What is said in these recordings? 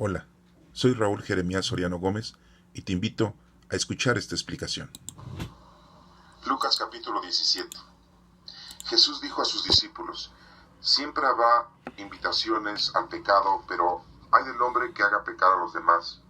Hola, soy Raúl Jeremías Soriano Gómez y te invito a escuchar esta explicación. Lucas capítulo 17. Jesús dijo a sus discípulos: siempre habrá invitaciones al pecado, pero ay del hombre que haga pecar a los demás.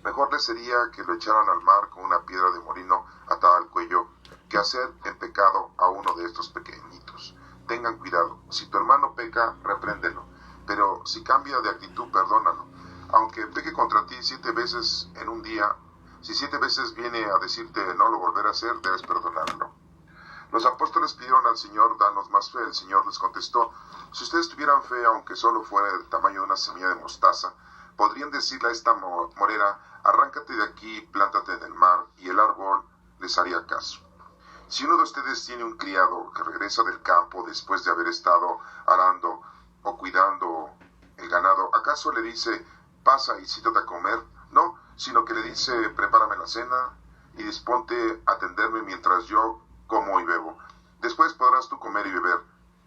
Mejor le sería que lo echaran al mar con una piedra de molino atada al cuello, que hacer en pecado a uno de estos pequeñitos. Tengan cuidado, si tu hermano peca, repréndelo, pero si cambia de actitud, perdónalo. Aunque peque contra ti 7 veces en un día, si 7 veces viene a decirte no lo volverá a hacer, debes perdonarlo. Los apóstoles pidieron al Señor: danos más fe. El Señor les contestó: si ustedes tuvieran fe, aunque solo fuera del tamaño de una semilla de mostaza, podrían decirle a esta morera: arráncate de aquí, plántate en el mar, y el árbol les haría caso. Si uno de ustedes tiene un criado que regresa del campo después de haber estado arando o cuidando el ganado, ¿acaso le dice: pasa y siéntate a comer? No, sino que le dice: prepárame la cena y disponte a atenderme mientras yo como y bebo. Después podrás tú comer y beber.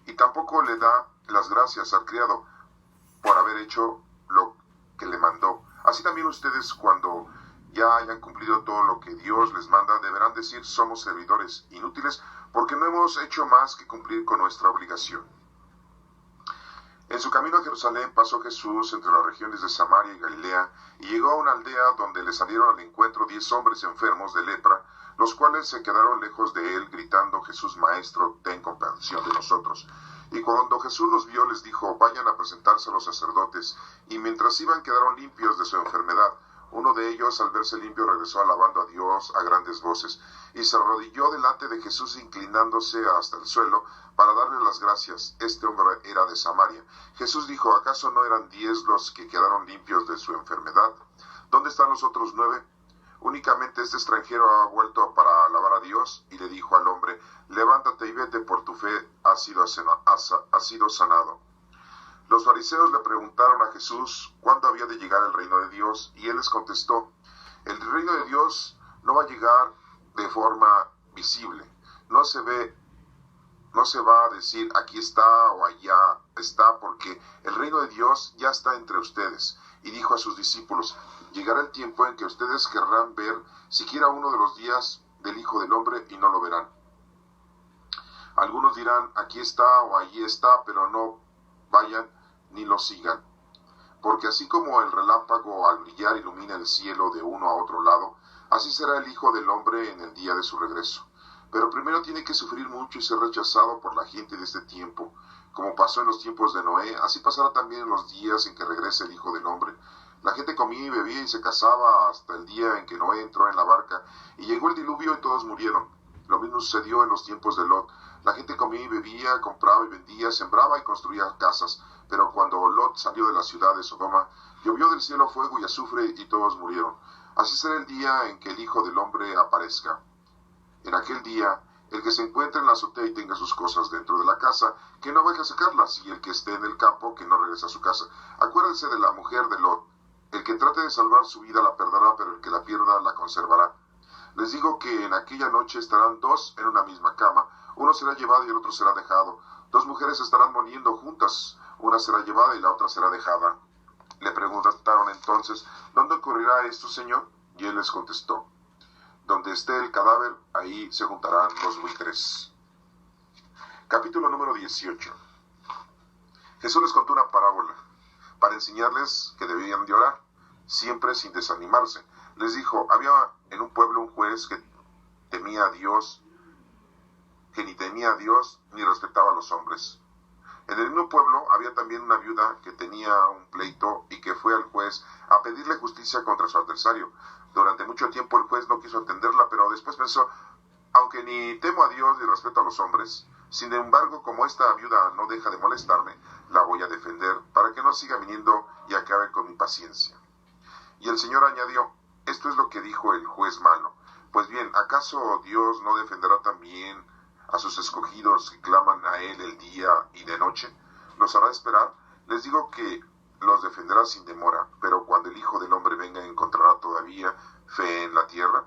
Y tampoco le da las gracias al criado por haber hecho lo que le mandó. Así también ustedes, cuando ya hayan cumplido todo lo que Dios les manda, deberán decir: somos servidores inútiles, porque no hemos hecho más que cumplir con nuestra obligación. En su camino a Jerusalén pasó Jesús entre las regiones de Samaria y Galilea, y llegó a una aldea donde le salieron al encuentro 10 hombres enfermos de lepra, los cuales se quedaron lejos de él, gritando: Jesús, Maestro, ten compasión de nosotros. Y cuando Jesús los vio, les dijo: vayan a presentarse a los sacerdotes. Y mientras iban, quedaron limpios de su enfermedad. Uno de ellos, al verse limpio, regresó alabando a Dios a grandes voces, y se arrodilló delante de Jesús, inclinándose hasta el suelo para darle las gracias. Este hombre era de Samaria. Jesús dijo: ¿acaso no eran 10 los que quedaron limpios de su enfermedad? ¿Dónde están los otros 9? Únicamente este extranjero ha vuelto para alabar a Dios. Y le dijo al hombre: levántate y vete, por tu fe has sido sanado. Los fariseos le preguntaron a Jesús cuándo había de llegar el reino de Dios, y él les contestó: el reino de Dios no va a llegar de forma visible. No se va a decir aquí está o allá está, porque el reino de Dios ya está entre ustedes. Y dijo a sus discípulos: llegará el tiempo en que ustedes querrán ver siquiera uno de los días del Hijo del Hombre, y no lo verán. Algunos dirán: aquí está o allí está, pero no vayan ni lo sigan. Porque así como el relámpago al brillar ilumina el cielo de uno a otro lado, así será el Hijo del Hombre en el día de su regreso. Pero primero tiene que sufrir mucho y ser rechazado por la gente de este tiempo. Como pasó en los tiempos de Noé, así pasará también en los días en que regrese el Hijo del Hombre. La gente comía y bebía y se casaba hasta el día en que Noé entró en la barca, y llegó el diluvio y todos murieron. Lo mismo sucedió en los tiempos de Lot. La gente comía y bebía, compraba y vendía, sembraba y construía casas. Pero cuando Lot salió de la ciudad de Sodoma, llovió del cielo fuego y azufre, y todos murieron. Así será el día en que el Hijo del Hombre aparezca. En aquel día, el que se encuentre en la azotea y tenga sus cosas dentro de la casa, que no vaya a sacarlas, y el que esté en el campo, que no regrese a su casa. Acuérdense de la mujer de Lot. El que trate de salvar su vida la perderá, pero el que la pierda la conservará. Les digo que en aquella noche estarán 2 en una misma cama. Uno será llevado y el otro será dejado. 2 mujeres estarán moliendo juntas. Una será llevada y la otra será dejada. Le preguntaron entonces: ¿dónde ocurrirá esto, Señor? Y él les contestó: donde esté el cadáver, ahí se juntarán los buitres. Capítulo número 18. Jesús les contó una parábola para enseñarles que debían de orar, siempre sin desanimarse. Les dijo: había en un pueblo un juez que ni temía a Dios ni respetaba a los hombres. En el mismo pueblo había también una viuda que tenía un pleito y que fue al juez a pedirle justicia contra su adversario. Durante mucho tiempo el juez no quiso atenderla, pero después pensó: aunque ni temo a Dios ni respeto a los hombres, sin embargo, como esta viuda no deja de molestarme, la voy a defender para que no siga viniendo y acabe con mi paciencia. Y el Señor añadió: esto es lo que dijo el juez malo. Pues bien, ¿acaso Dios no defenderá también a sus escogidos que claman a Él el día y de noche? ¿Los hará esperar? Les digo que los defenderá sin demora. Pero cuando el Hijo del Hombre venga, ¿encontrará todavía fe en la tierra?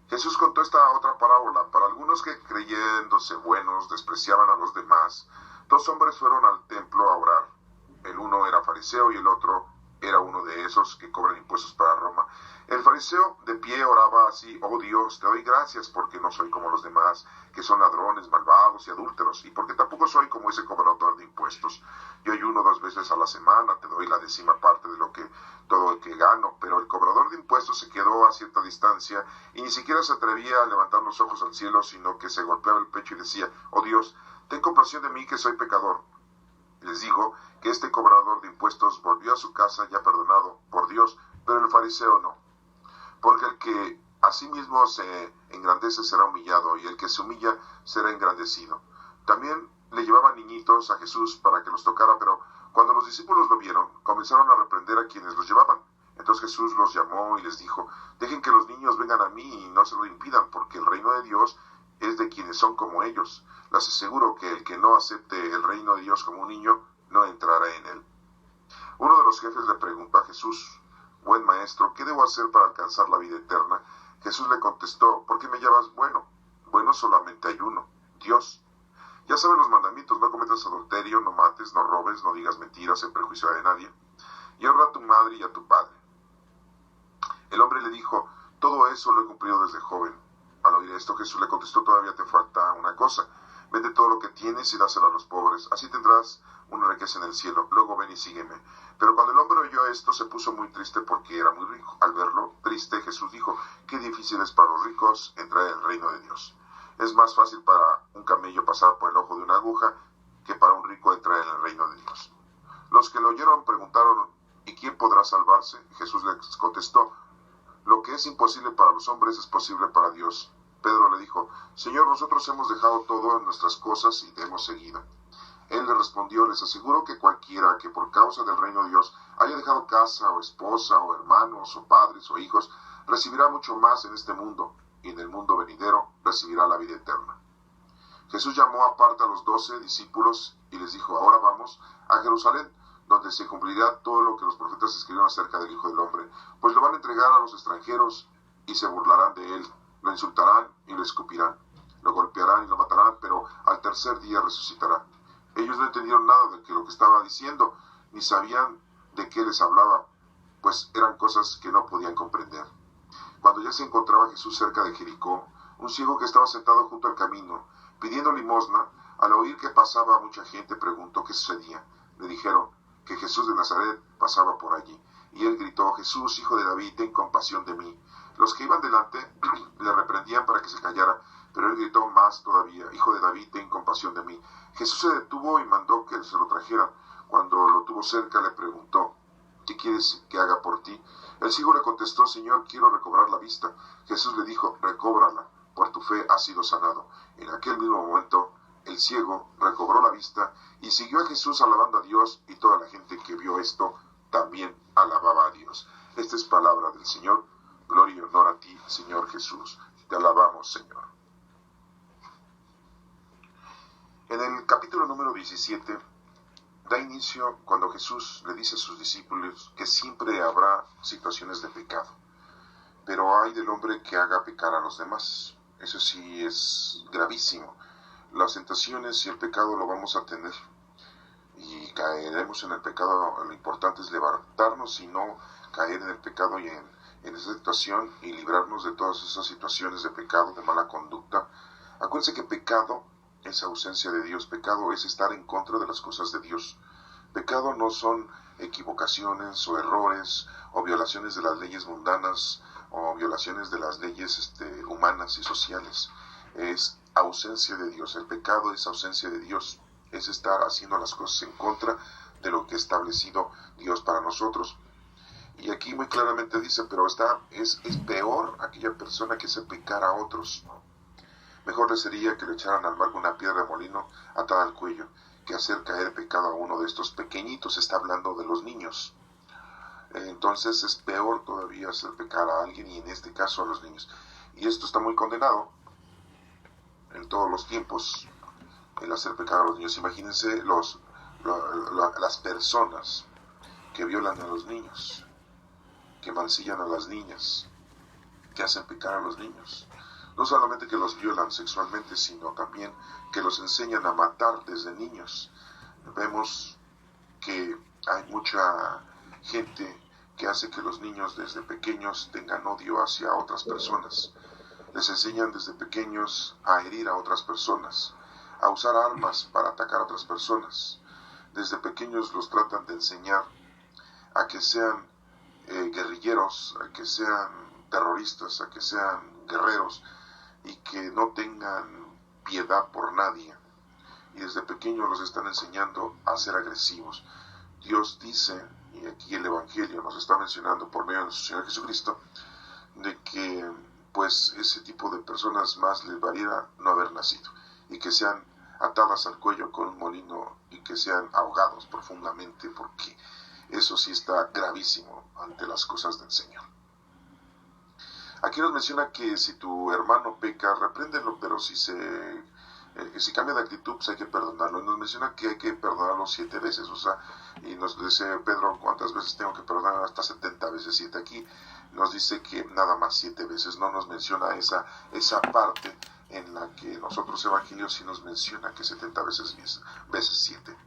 Jesús contó esta otra parábola para algunos que, creyéndose buenos, despreciaban a los demás. 2 hombres fueron al templo a orar. El uno era fariseo y el otro era uno de esos que cobran impuestos para Roma. El fariseo de pie oraba así: oh Dios, te doy gracias porque no soy como los demás, que son ladrones, malvados y adúlteros, y porque tampoco soy como ese cobrador de impuestos. Yo ayuno 2 veces a la semana, te doy la 10ª parte de todo lo que gano. Pero el cobrador de impuestos se quedó a cierta distancia y ni siquiera se atrevía a levantar los ojos al cielo, sino que se golpeaba el pecho y decía: oh Dios, ten compasión de mí, que soy pecador. Les digo que este cobrador de impuestos volvió a su casa ya perdonado por Dios, pero el fariseo no. Porque el que a sí mismo se engrandece será humillado, y el que se humilla será engrandecido. También le llevaban niñitos a Jesús para que los tocara, pero cuando los discípulos lo vieron, comenzaron a reprender a quienes los llevaban. Entonces Jesús los llamó y les dijo: dejen que los niños vengan a mí y no se lo impidan, porque el reino de Dios es de quienes son como ellos. Les aseguro que el que no acepte el reino de Dios como un niño, no entrará en él. Uno de los jefes le preguntó a Jesús: buen maestro, ¿qué debo hacer para alcanzar la vida eterna? Jesús le contestó: ¿por qué me llamas bueno? Bueno solamente hay uno, Dios. Ya sabes los mandamientos: no cometas adulterio, no mates, no robes, no digas mentiras en prejuicio de nadie, y honra a tu madre y a tu padre. El hombre le dijo: todo eso lo he cumplido desde joven. Al oír esto, Jesús le contestó: todavía te falta una cosa. Vende todo lo que tienes y dáselo a los pobres, así tendrás una riqueza en el cielo. Luego ven y sígueme. Pero cuando el hombre oyó esto, se puso muy triste porque era muy rico. Al verlo triste, Jesús dijo: qué difícil es para los ricos entrar en el reino de Dios. Es más fácil para un camello pasar por el ojo de una aguja que para un rico entrar en el reino de Dios. Los que lo oyeron preguntaron: ¿y quién podrá salvarse? Jesús les contestó: lo que es imposible para los hombres es posible para Dios. Pedro le dijo: Señor, nosotros hemos dejado todo en nuestras cosas y te hemos seguido. Él le respondió: les aseguro que cualquiera que por causa del reino de Dios haya dejado casa o esposa o hermanos o padres o hijos, recibirá mucho más en este mundo, y en el mundo venidero recibirá la vida eterna. Jesús llamó aparte a los 12 discípulos y les dijo: ahora vamos a Jerusalén, donde se cumplirá todo lo que los profetas escribieron acerca del Hijo del Hombre, pues lo van a entregar a los extranjeros y se burlarán de él, lo insultarán y lo escupirán, lo golpearán y lo matarán, pero al tercer día resucitará. Ellos no entendieron nada de lo que estaba diciendo, ni sabían de qué les hablaba, pues eran cosas que no podían comprender. Cuando ya se encontraba Jesús cerca de Jericó, un ciego que estaba sentado junto al camino, pidiendo limosna, al oír que pasaba mucha gente, preguntó qué sucedía. Le dijeron que Jesús de Nazaret pasaba por allí, y él gritó: Jesús, hijo de David, ten compasión de mí. Los que iban delante le reprendían para que se callara, pero él gritó más todavía: Hijo de David, ten compasión de mí. Jesús se detuvo y mandó que se lo trajeran. Cuando lo tuvo cerca, le preguntó: ¿qué quieres que haga por ti? El ciego le contestó: Señor, quiero recobrar la vista. Jesús le dijo: recóbrala, por tu fe has sido sanado. En aquel mismo momento, el ciego recobró la vista y siguió a Jesús alabando a Dios, y toda la gente que vio esto también alababa a Dios. Esta es palabra del Señor. Gloria y honor a ti, Señor Jesús. Te alabamos, Señor. En el capítulo número 17 da inicio cuando Jesús le dice a sus discípulos que siempre habrá situaciones de pecado, pero hay del hombre que haga pecar a los demás. Eso sí es gravísimo. Las tentaciones y el pecado lo vamos a tener y caeremos en el pecado. Lo importante es levantarnos y no caer en el pecado y en esa situación, y librarnos de todas esas situaciones de pecado, de mala conducta. Acuérdense que pecado es ausencia de Dios. Pecado es estar en contra de las cosas de Dios. Pecado no son equivocaciones o errores o violaciones de las leyes mundanas o violaciones de las leyes humanas y sociales. Es ausencia de Dios. El pecado es ausencia de Dios. Es estar haciendo las cosas en contra de lo que ha establecido Dios para nosotros. Y aquí muy claramente dice: pero es peor aquella persona que hace pecar a otros. Mejor le sería que le echaran al mar una piedra de molino atada al cuello, que hacer caer pecado a uno de estos pequeñitos. Está hablando de los niños. Entonces es peor todavía hacer pecar a alguien, y en este caso a los niños. Y esto está muy condenado en todos los tiempos, el hacer pecar a los niños. Imagínense las personas que violan a los niños, que mancillan a las niñas, que hacen pecar a los niños. No solamente que los violan sexualmente, sino también que los enseñan a matar desde niños. Vemos que hay mucha gente que hace que los niños desde pequeños tengan odio hacia otras personas. Les enseñan desde pequeños a herir a otras personas, a usar armas para atacar a otras personas. Desde pequeños los tratan de enseñar a que sean guerrilleros, a que sean terroristas, a que sean guerreros y que no tengan piedad por nadie. Y desde pequeños los están enseñando a ser agresivos. Dios dice, y aquí el Evangelio nos está mencionando por medio de nuestro Señor Jesucristo, de que pues ese tipo de personas más les valiera no haber nacido, y que sean atadas al cuello con un molino y que sean ahogados profundamente, porque eso sí está gravísimo ante las cosas del Señor. Aquí nos menciona que si tu hermano peca, repréndelo, pero si cambia de actitud, pues hay que perdonarlo. Y nos menciona que hay que perdonarlo 7 veces, o sea, y nos dice Pedro, ¿cuántas veces tengo que perdonar? Hasta 70 veces 7. Aquí nos dice que nada más 7 veces, no nos menciona esa parte en la que nosotros evangelios sí nos menciona que 70 veces 7.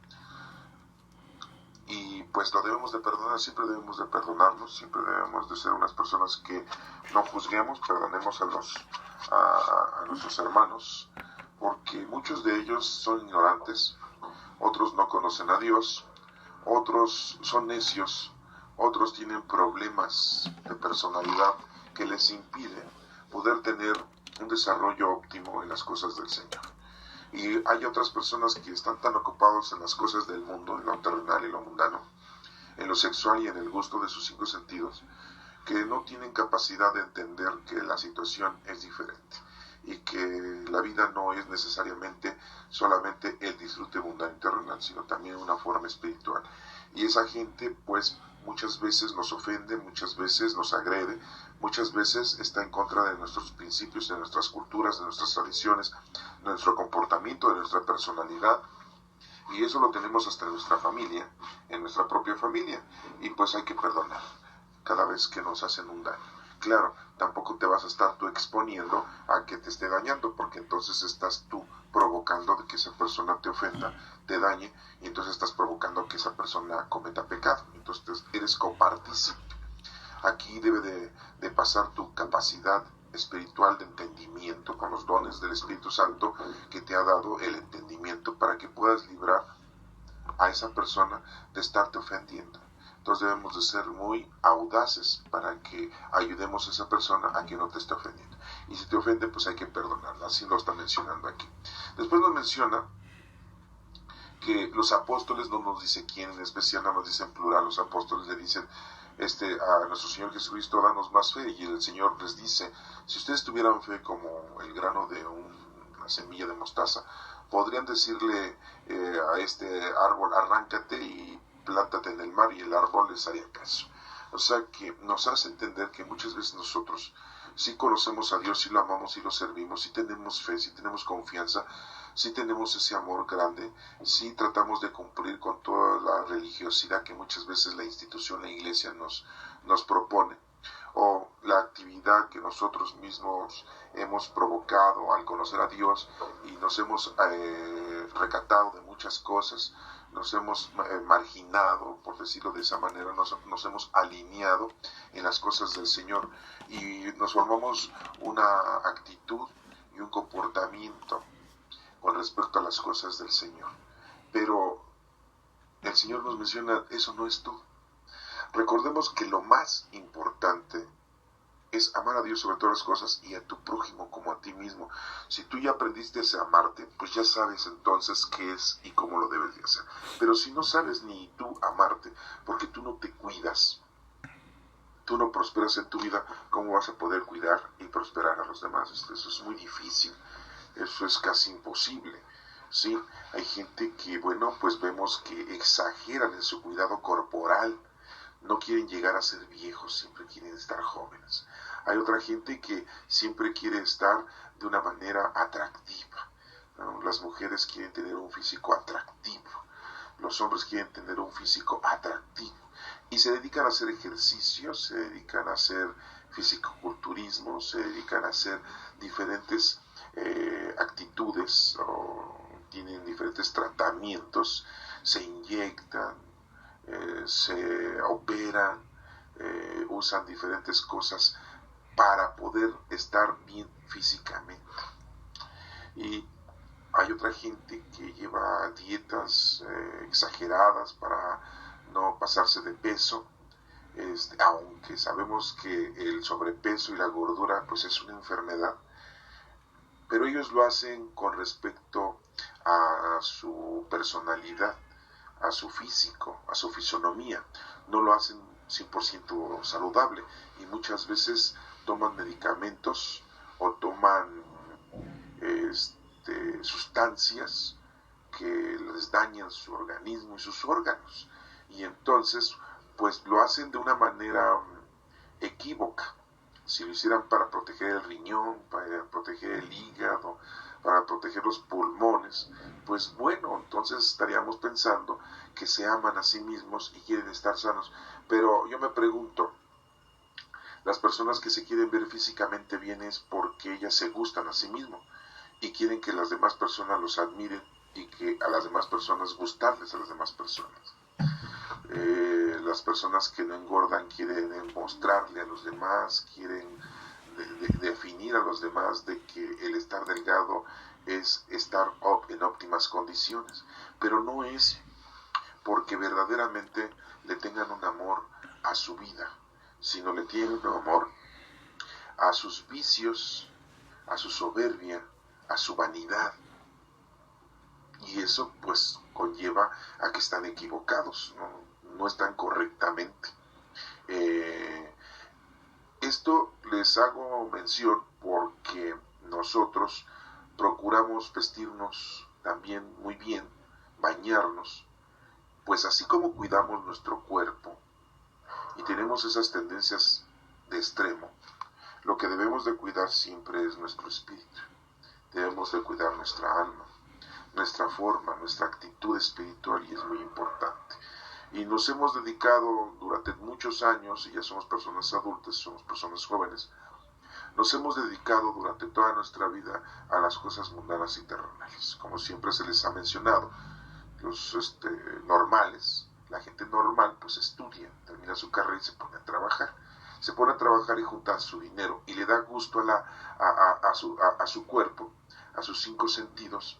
Y pues lo debemos de perdonar, siempre debemos de perdonarnos, siempre debemos de ser unas personas que no juzguemos, perdonemos a nuestros hermanos, porque muchos de ellos son ignorantes, otros no conocen a Dios, otros son necios, otros tienen problemas de personalidad que les impiden poder tener un desarrollo óptimo en las cosas del Señor. Y hay otras personas que están tan ocupados en las cosas del mundo, en lo terrenal y lo mundano, en lo sexual y en el gusto de sus 5 sentidos, que no tienen capacidad de entender que la situación es diferente y que la vida no es necesariamente solamente el disfrute mundano y terrenal, sino también una forma espiritual. Y esa gente pues muchas veces nos ofende, muchas veces nos agrede, muchas veces está en contra de nuestros principios, de nuestras culturas, de nuestras tradiciones, de nuestro comportamiento, de nuestra personalidad. Y eso lo tenemos hasta en nuestra familia, en nuestra propia familia. Y pues hay que perdonar cada vez que nos hacen un daño. Claro, tampoco te vas a estar tú exponiendo a que te esté dañando, porque entonces estás tú provocando de que esa persona te ofenda, te dañe, y entonces estás provocando que esa persona cometa pecado. Entonces eres copartícipe. Aquí debe de pasar tu capacidad espiritual de entendimiento con los dones del Espíritu Santo que te ha dado el entendimiento para que puedas librar a esa persona de estarte ofendiendo. Entonces debemos de ser muy audaces para que ayudemos a esa persona a que no te esté ofendiendo. Y si te ofende, pues hay que perdonarla. Así lo está mencionando aquí. Después nos menciona que los apóstoles, no nos dice quién en especial, no nos dice en plural, los apóstoles le dicen a nuestro Señor Jesucristo, danos más fe, y el Señor les dice, si ustedes tuvieran fe como el grano de una semilla de mostaza, podrían decirle a este árbol, arráncate y plántate en el mar, y el árbol les haría caso. O sea que nos hace entender que muchas veces nosotros sí conocemos a Dios, sí lo amamos, sí lo servimos, sí tenemos fe, sí tenemos confianza, sí tenemos ese amor grande, sí tratamos de cumplir con toda la religiosidad que muchas veces la institución, la iglesia nos propone, o la actividad que nosotros mismos hemos provocado al conocer a Dios y nos hemos recatado de muchas cosas, nos hemos marginado, por decirlo de esa manera, nos hemos alineado en las cosas del Señor y nos formamos una actitud y un comportamiento con respecto a las cosas del Señor. Pero el Señor nos menciona, eso no es todo. Recordemos que lo más importante es amar a Dios sobre todas las cosas y a tu prójimo como a ti mismo. Si tú ya aprendiste a amarte, pues ya sabes entonces qué es y cómo lo debes de hacer. Pero si no sabes ni tú amarte, porque tú no te cuidas, tú no prosperas en tu vida, ¿cómo vas a poder cuidar y prosperar a los demás? Eso es muy difícil, eso es casi imposible. Sí, hay gente que, bueno, pues vemos que exageran en su cuidado corporal, no quieren llegar a ser viejos, siempre quieren estar jóvenes. Hay otra gente que siempre quiere estar de una manera atractiva, ¿no? Las mujeres quieren tener un físico atractivo, los hombres quieren tener un físico atractivo y se dedican a hacer ejercicios, se dedican a hacer fisicoculturismo, se dedican a hacer diferentes actitudes o tienen diferentes tratamientos, se inyectan, se operan, usan diferentes cosas para poder estar bien físicamente. Y hay otra gente que lleva dietas exageradas para no pasarse de peso, aunque sabemos que el sobrepeso y la gordura pues es una enfermedad, pero ellos lo hacen con respecto a su personalidad, a su físico, a su fisonomía. No lo hacen 100% saludable y muchas veces toman medicamentos o toman sustancias que les dañan su organismo y sus órganos. Y entonces, pues lo hacen de una manera equívoca. Si lo hicieran para proteger el riñón, para proteger el hígado, para proteger los pulmones, pues bueno, entonces estaríamos pensando que se aman a sí mismos y quieren estar sanos. Pero yo me pregunto, las personas que se quieren ver físicamente bien es porque ellas se gustan a sí mismos y quieren que las demás personas los admiren y que a las demás personas gustarles a las demás personas. Las personas que no engordan quieren mostrarle a los demás, quieren definir a los demás de que el estar delgado es estar en óptimas condiciones, pero no es porque verdaderamente le tengan un amor a su vida, sino le tienen un amor a sus vicios, a su soberbia, a su vanidad. Y eso pues conlleva a que están equivocados, no están correctamente. Esto les hago mención porque nosotros procuramos vestirnos también muy bien, bañarnos, pues así como cuidamos nuestro cuerpo y tenemos esas tendencias de extremo, lo que debemos de cuidar siempre es nuestro espíritu. Debemos de cuidar nuestra alma, nuestra forma, nuestra actitud espiritual, y es muy importante. Y nos hemos dedicado durante muchos años, y ya somos personas adultas, somos personas jóvenes, nos hemos dedicado durante toda nuestra vida a las cosas mundanas y terrenales. Como siempre se les ha mencionado, los normales, la gente normal, pues estudia, termina su carrera y se pone a trabajar. Se pone a trabajar y junta su dinero y le da gusto a su cuerpo, a sus 5 sentidos,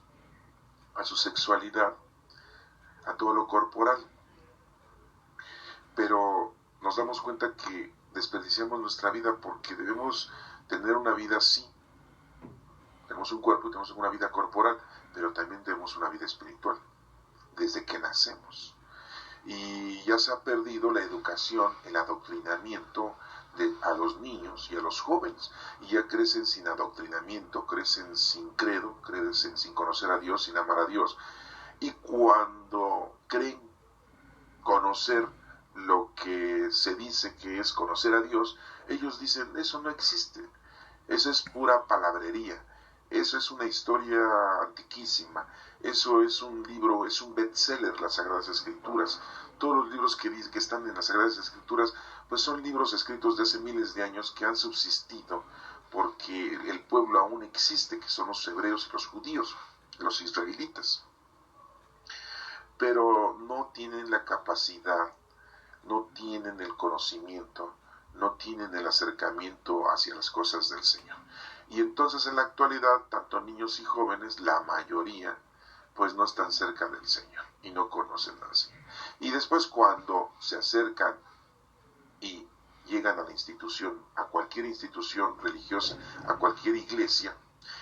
a su sexualidad, a todo lo corporal. Pero nos damos cuenta que desperdiciamos nuestra vida porque debemos tener una vida así. Tenemos un cuerpo y tenemos una vida corporal, pero también tenemos una vida espiritual, desde que nacemos. Y ya se ha perdido la educación, el adoctrinamiento a los niños y a los jóvenes, y ya crecen sin adoctrinamiento, crecen sin credo, crecen sin conocer a Dios, sin amar a Dios, y cuando creen conocer lo que se dice que es conocer a Dios, ellos dicen, eso no existe, eso es pura palabrería, eso es una historia antiquísima, eso es un libro, es un bestseller, las Sagradas Escrituras. Todos los libros que están en las Sagradas Escrituras, pues son libros escritos de hace miles de años que han subsistido porque el pueblo aún existe, que son los hebreos y los judíos, los israelitas. Pero no tienen la capacidad, no tienen el conocimiento, no tienen el acercamiento hacia las cosas del Señor. Y entonces en la actualidad, tanto niños y jóvenes, la mayoría, pues no están cerca del Señor y no conocen al Señor. Y después cuando se acercan y llegan a la institución, a cualquier institución religiosa, a cualquier iglesia,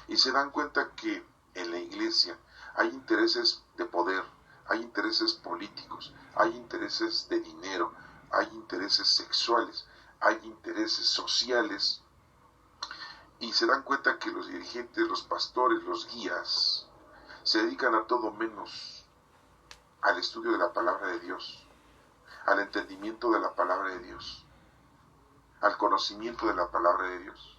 y se dan cuenta que en la iglesia hay intereses de poder, hay intereses políticos, hay intereses de dinero, hay intereses sexuales, hay intereses sociales, y se dan cuenta que los dirigentes, los pastores, los guías, se dedican a todo menos al estudio de la palabra de Dios, al entendimiento de la palabra de Dios, al conocimiento de la palabra de Dios,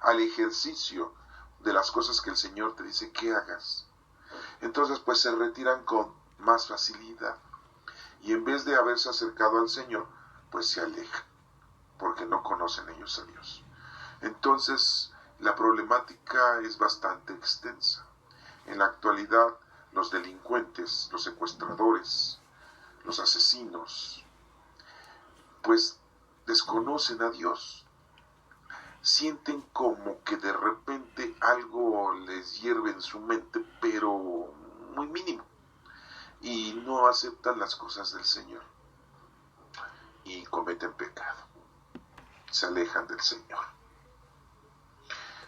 al ejercicio de las cosas que el Señor te dice que hagas. Entonces pues se retiran con más facilidad y en vez de haberse acercado al Señor, pues se alejan porque no conocen ellos a Dios. Entonces la problemática es bastante extensa. En la actualidad los delincuentes, los secuestradores, los asesinos, pues desconocen a Dios. Sienten como que de repente algo les hierve en su mente, pero muy mínimo. Y no aceptan las cosas del Señor. Y cometen pecado. Se alejan del Señor.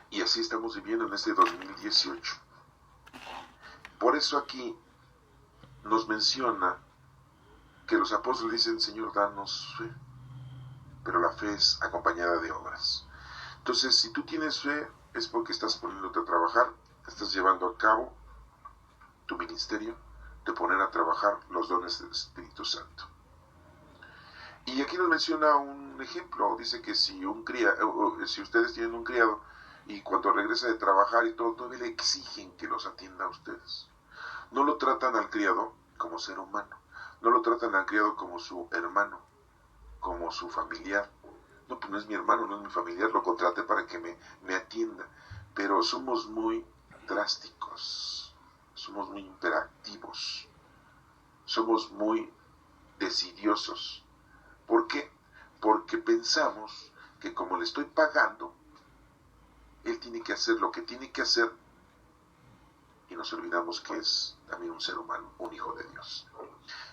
Y así estamos viviendo en este 2018. Por eso aquí nos menciona que los apóstoles dicen: Señor, danos fe. Pero la fe es acompañada de obras. Entonces, si tú tienes fe, es porque estás poniéndote a trabajar, estás llevando a cabo tu ministerio de poner a trabajar los dones del Espíritu Santo. Y aquí nos menciona un ejemplo. Dice que si ustedes tienen un criado y cuando regresa de trabajar y todo, todavía le exigen que los atienda a ustedes. No lo tratan al criado como ser humano. No lo tratan al criado como su hermano, como su familiar. No, pues no es mi hermano, no es mi familiar, lo contraté para que me atienda. Pero somos muy drásticos, somos muy imperativos, somos muy decidiosos. ¿Por qué? Porque pensamos que como le estoy pagando, él tiene que hacer lo que tiene que hacer, y nos olvidamos que es también un ser humano, un hijo de Dios.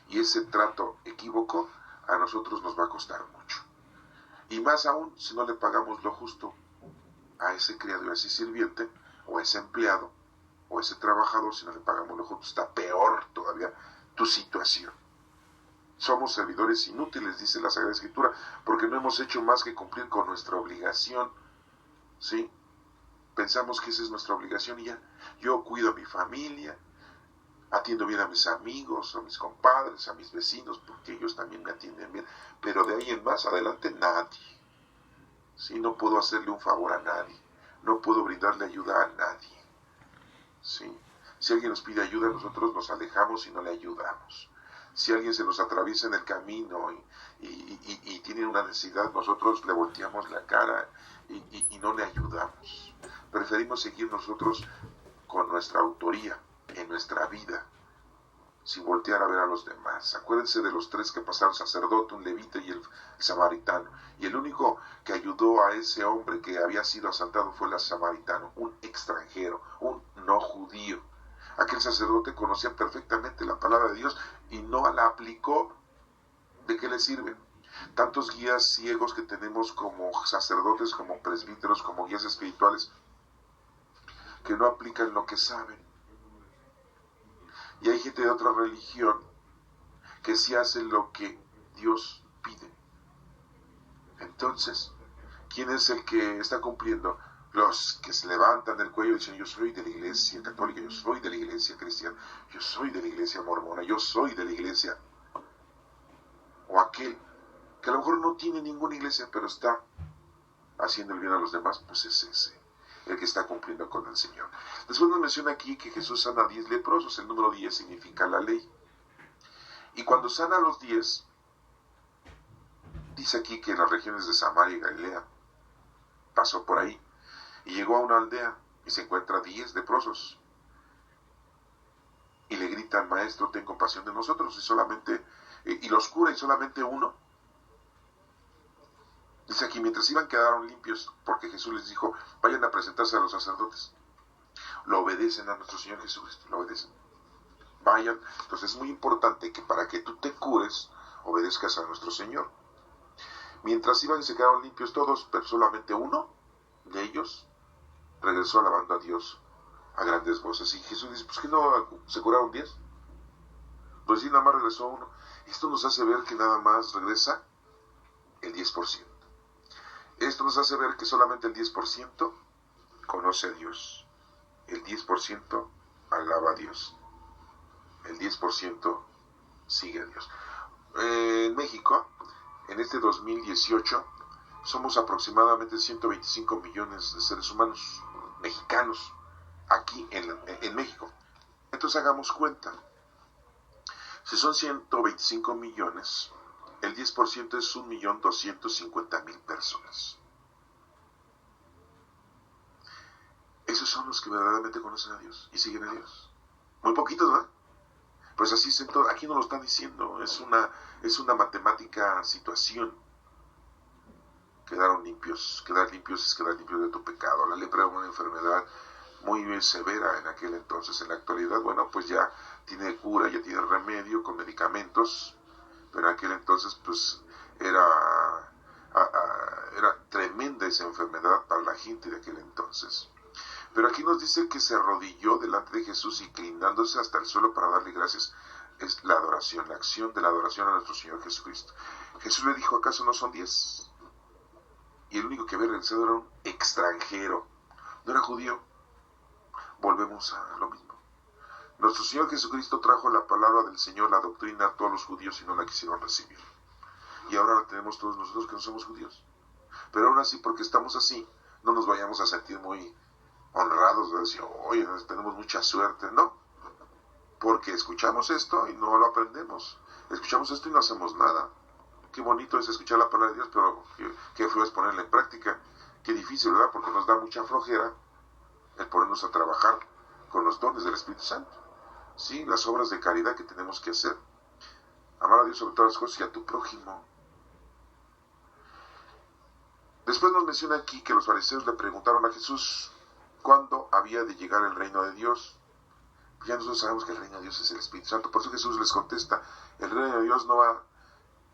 Y ese trato equívoco a nosotros nos va a costar mucho. Y más aún si no le pagamos lo justo a ese criado y a ese sirviente, o a ese empleado, o a ese trabajador. Si no le pagamos lo justo, está peor todavía tu situación. Somos servidores inútiles, dice la Sagrada Escritura, porque no hemos hecho más que cumplir con nuestra obligación. ¿Sí? Pensamos que esa es nuestra obligación y ya. Yo cuido a mi familia, atiendo bien a mis amigos, a mis compadres, a mis vecinos, porque ellos también me atienden bien. Pero de ahí en más adelante nadie. ¿Sí? No puedo hacerle un favor a nadie. No puedo brindarle ayuda a nadie. ¿Sí? Si alguien nos pide ayuda, nosotros nos alejamos y no le ayudamos. Si alguien se nos atraviesa en el camino y tiene una necesidad, nosotros le volteamos la cara y no le ayudamos. Preferimos seguir nosotros con nuestra autoría en nuestra vida, sin voltear a ver a los demás. Acuérdense de los tres que pasaron: sacerdote, un levita y el samaritano. Y el único que ayudó a ese hombre que había sido asaltado fue el samaritano, un extranjero, un no judío. Aquel sacerdote conocía perfectamente la palabra de Dios y no la aplicó. ¿De qué le sirven tantos guías ciegos que tenemos como sacerdotes, como presbíteros, como guías espirituales, que no aplican lo que saben? Y hay gente de otra religión que sí hace lo que Dios pide. Entonces, ¿quién es el que está cumpliendo? Los que se levantan del cuello y dicen: yo soy de la iglesia católica, yo soy de la iglesia cristiana, yo soy de la iglesia mormona, yo soy de la iglesia. O aquel que a lo mejor no tiene ninguna iglesia, pero está haciendo el bien a los demás, pues es ese el que está cumpliendo con el Señor. Después nos menciona aquí que Jesús sana a 10 leprosos. El número 10 significa la ley. Y cuando sana a los 10, dice aquí que en las regiones de Samaria y Galilea pasó por ahí y llegó a una aldea y se encuentra 10 leprosos y le gritan: maestro, ten compasión de nosotros. Y los cura, y solamente uno. Dice aquí: mientras iban quedaron limpios, porque Jesús les dijo: vayan a presentarse a los sacerdotes. Lo obedecen a nuestro Señor Jesucristo, lo obedecen. Vayan. Entonces es muy importante que para que tú te cures, obedezcas a nuestro Señor. Mientras iban y se quedaron limpios todos, pero solamente uno de ellos regresó alabando a Dios a grandes voces. Y Jesús dice: pues ¿qué no se curaron 10? Pues sí, nada más regresó uno. Esto nos hace ver que nada más regresa el 10%. Esto nos hace ver que solamente el 10% conoce a Dios. El 10% alaba a Dios. El 10% sigue a Dios. En México, en este 2018, somos aproximadamente 125 millones de seres humanos mexicanos aquí en México. Entonces hagamos cuenta. Si son 125 millones, el 10% es 1.250.000 personas. Esos son los que verdaderamente conocen a Dios y siguen a Dios. Muy poquitos, ¿verdad? Pues así aquí nos lo están diciendo. Es una matemática situación. quedar limpios es quedar limpios de tu pecado. La lepra era una enfermedad muy severa en aquel entonces. En la actualidad, bueno, pues ya tiene cura, ya tiene remedio con medicamentos, pero en aquel entonces pues era tremenda esa enfermedad para la gente de aquel entonces. Pero aquí nos dice que se arrodilló delante de Jesús, inclinándose hasta el suelo para darle gracias. Es la adoración, la acción de la adoración a nuestro Señor Jesucristo. Jesús le dijo, ¿acaso no son 10? Y el único que había regresado era un extranjero, no era judío. Volvemos a lo mismo. Nuestro Señor Jesucristo trajo la palabra del Señor, la doctrina a todos los judíos y no la quisieron recibir. Y ahora la tenemos todos nosotros que no somos judíos. Pero aún así, porque estamos así, no nos vayamos a sentir muy honrados de decir, oye, tenemos mucha suerte. No, porque escuchamos esto y no lo aprendemos. Escuchamos esto y no hacemos nada. Qué bonito es escuchar la palabra de Dios, pero qué feo es ponerla en práctica. Qué difícil, ¿verdad? Porque nos da mucha flojera el ponernos a trabajar con los dones del Espíritu Santo. Sí, las obras de caridad que tenemos que hacer. Amar a Dios sobre todas las cosas y a tu prójimo. Después nos menciona aquí que los fariseos le preguntaron a Jesús cuándo había de llegar el reino de Dios. Ya nosotros sabemos que el reino de Dios es el Espíritu Santo. Por eso Jesús les contesta, el reino de Dios no va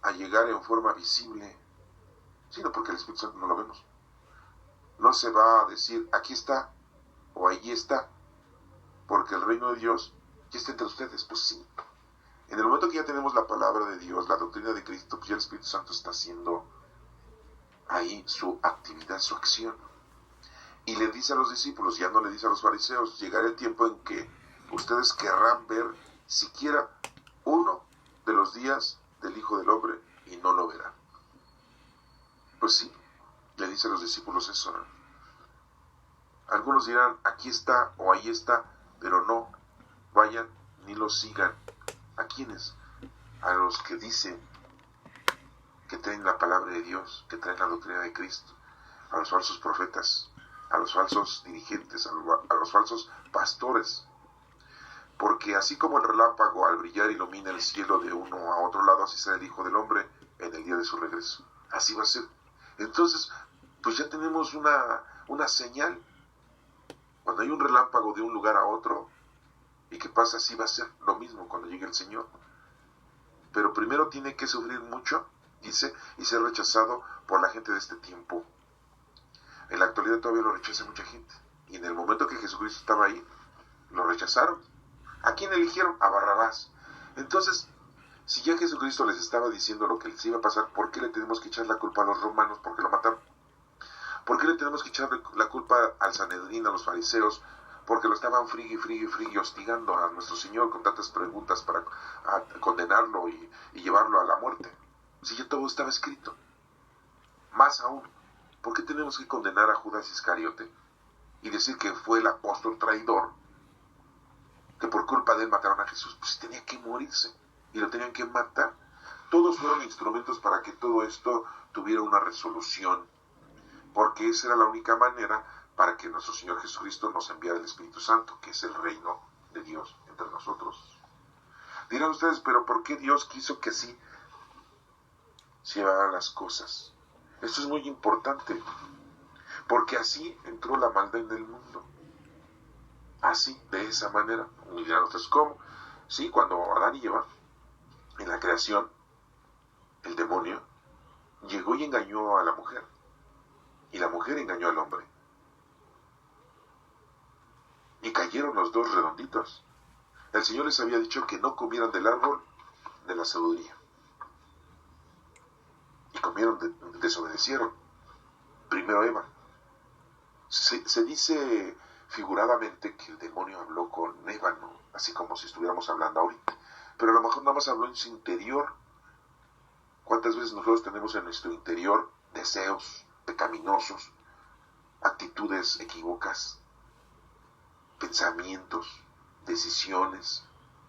a llegar en forma visible, sino porque el Espíritu Santo no lo vemos. No se va a decir, aquí está, o allí está, porque el reino de Dios ya está entre ustedes. Pues sí. En el momento que ya tenemos la palabra de Dios, la doctrina de Cristo, pues ya el Espíritu Santo está haciendo ahí su actividad, su acción. Y le dice a los discípulos, ya no le dice a los fariseos, llegará el tiempo en que ustedes querrán ver siquiera uno de los días del Hijo del Hombre y no lo verán. Pues sí, le dice a los discípulos eso, ¿no? Algunos dirán, aquí está o ahí está, pero no vayan ni lo sigan. ¿A quiénes? A los que dicen que traen la palabra de Dios, que traen la doctrina de Cristo, a los falsos profetas, a los falsos dirigentes, a los falsos pastores. Porque así como el relámpago al brillar ilumina el cielo de uno a otro lado, así será el Hijo del Hombre en el día de su regreso. Así va a ser. Entonces, pues ya tenemos una señal. Cuando hay un relámpago de un lugar a otro, ¿y qué pasa? Así va a ser lo mismo cuando llegue el Señor. Pero primero tiene que sufrir mucho, dice, y ser rechazado por la gente de este tiempo. En la actualidad todavía lo rechaza mucha gente. Y en el momento que Jesucristo estaba ahí, lo rechazaron. ¿A quién eligieron? A Barrabás. Entonces, si ya Jesucristo les estaba diciendo lo que les iba a pasar, ¿por qué le tenemos que echar la culpa a los romanos porque lo mataron? ¿Por qué le tenemos que echar la culpa al Sanedrín, a los fariseos? Porque lo estaban frigue, hostigando a nuestro Señor con tantas preguntas para condenarlo y llevarlo a la muerte. Si ya todo estaba escrito. Más aún, ¿por qué tenemos que condenar a Judas Iscariote y decir que fue el apóstol traidor, que por culpa de él mataron a Jesús? Pues tenía que morirse y lo tenían que matar. Todos fueron instrumentos para que todo esto tuviera una resolución, porque esa era la única manera para que nuestro Señor Jesucristo nos enviara el Espíritu Santo, que es el reino de Dios entre nosotros. Dirán ustedes, pero ¿por qué Dios quiso que así se hagan las cosas? Esto es muy importante, porque así entró la maldad en el mundo. Así, de esa manera. Y dirán ustedes, ¿cómo? Sí, cuando Adán y Eva, en la creación, el demonio llegó y engañó a la mujer, y la mujer engañó al hombre, y cayeron los dos redonditos. El Señor les había dicho que no comieran del árbol de la sabiduría, y comieron, desobedecieron. Primero Eva. Se dice figuradamente que el demonio habló con Eva, ¿no? Así como si estuviéramos hablando ahorita, pero a lo mejor nada más habló en su interior. ¿Cuántas veces nosotros tenemos en nuestro interior deseos pecaminosos, actitudes equívocas, pensamientos, decisiones,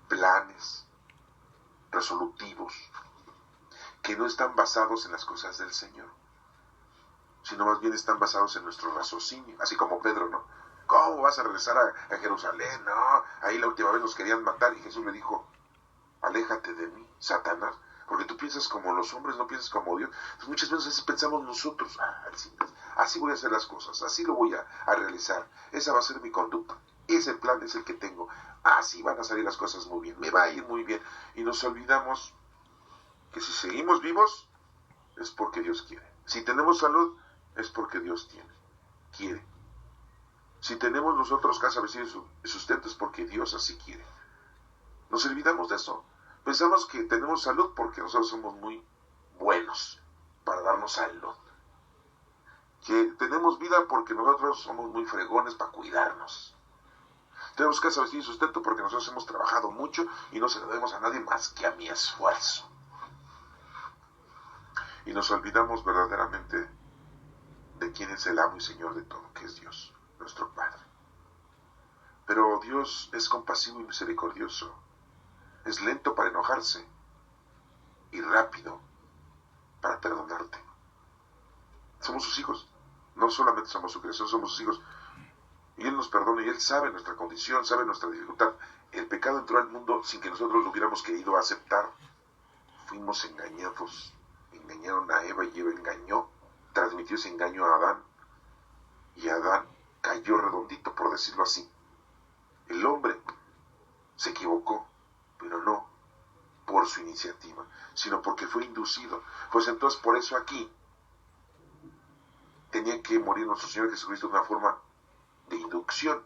planes resolutivos que no están basados en las cosas del Señor, sino más bien están basados en nuestro raciocinio? Así como Pedro, ¿no? ¿Cómo vas a regresar a Jerusalén? No, ahí la última vez nos querían matar, y Jesús le dijo, aléjate de mí, Satanás, Porque tú piensas como los hombres, no piensas como Dios. Entonces muchas veces así pensamos nosotros, así voy a hacer las cosas, así lo voy a realizar, esa va a ser mi conducta, ese plan es el que tengo, así van a salir las cosas muy bien, me va a ir muy bien. Y nos olvidamos que si seguimos vivos es porque Dios quiere. Si tenemos salud es porque Dios quiere. Si tenemos nosotros casa, vecino y sustento es porque Dios así quiere. Nos olvidamos de eso. Pensamos que tenemos salud porque nosotros somos muy buenos para darnos salud. Que tenemos vida porque nosotros somos muy fregones para cuidarnos. Tenemos casa, vecino y sustento porque nosotros hemos trabajado mucho y no se lo debemos a nadie más que a mi esfuerzo. Y nos olvidamos verdaderamente de quién es el amo y Señor de todo, que es Dios, nuestro Padre. Pero Dios es compasivo y misericordioso. Es lento para enojarse y rápido para perdonarte. Somos sus hijos. No solamente somos su creación, somos sus hijos. Y Él nos perdona y Él sabe nuestra condición, sabe nuestra dificultad. El pecado entró al mundo sin que nosotros lo hubiéramos querido aceptar. Fuimos engañados. Engañaron a Eva y Eva engañó, transmitió ese engaño a Adán. Y Adán cayó redondito, por decirlo así. El hombre se equivocó, pero no por su iniciativa, sino porque fue inducido. Pues entonces por eso aquí tenía que morir nuestro Señor Jesucristo de una forma de inducción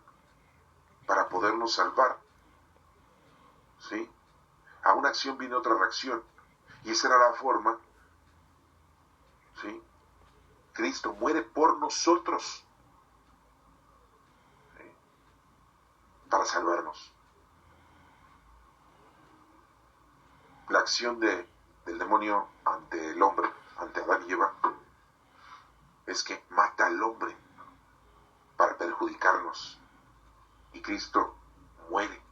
para podernos salvar. ¿Sí? A una acción viene otra reacción. Y esa era la forma. ¿Sí? Cristo muere por nosotros. ¿Sí? Para salvarnos. La acción del demonio ante el hombre, ante Adán y Eva, es que mata al hombre para perjudicarnos. Y Cristo muere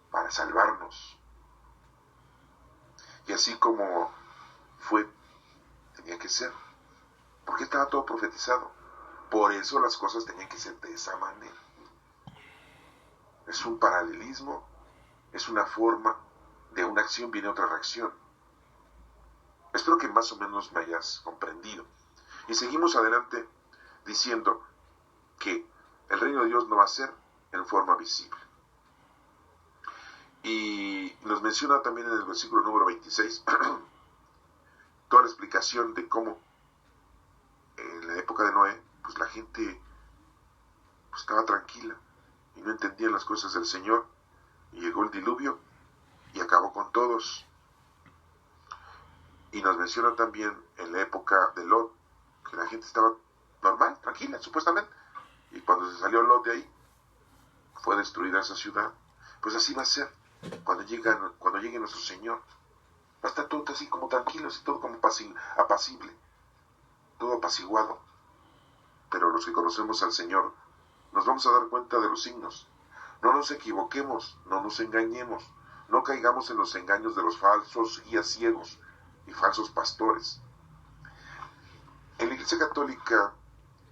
para salvarnos. Y así como tenía que ser. Porque estaba todo profetizado. Por eso las cosas tenían que ser de esa manera. Es un paralelismo, es una forma, de una acción viene otra reacción. Espero que más o menos me hayas comprendido. Y seguimos adelante diciendo que el reino de Dios no va a ser en forma visible. Y nos menciona también en el versículo número 26 toda la explicación de cómo en la época de Noé, pues la gente pues, estaba tranquila y no entendían las cosas del Señor, y llegó el diluvio y acabó con todos. Y nos menciona también en la época de Lot, que la gente estaba normal, tranquila, supuestamente, y cuando se salió Lot de ahí, fue destruida esa ciudad. Pues así va a ser cuando llegue nuestro Señor. Va a estar todo así como tranquilo, así todo como apacible, todo apaciguado. Pero los que conocemos al Señor nos vamos a dar cuenta de los signos. No nos equivoquemos, no nos engañemos, no caigamos en los engaños de los falsos guías ciegos y falsos pastores. En la Iglesia Católica,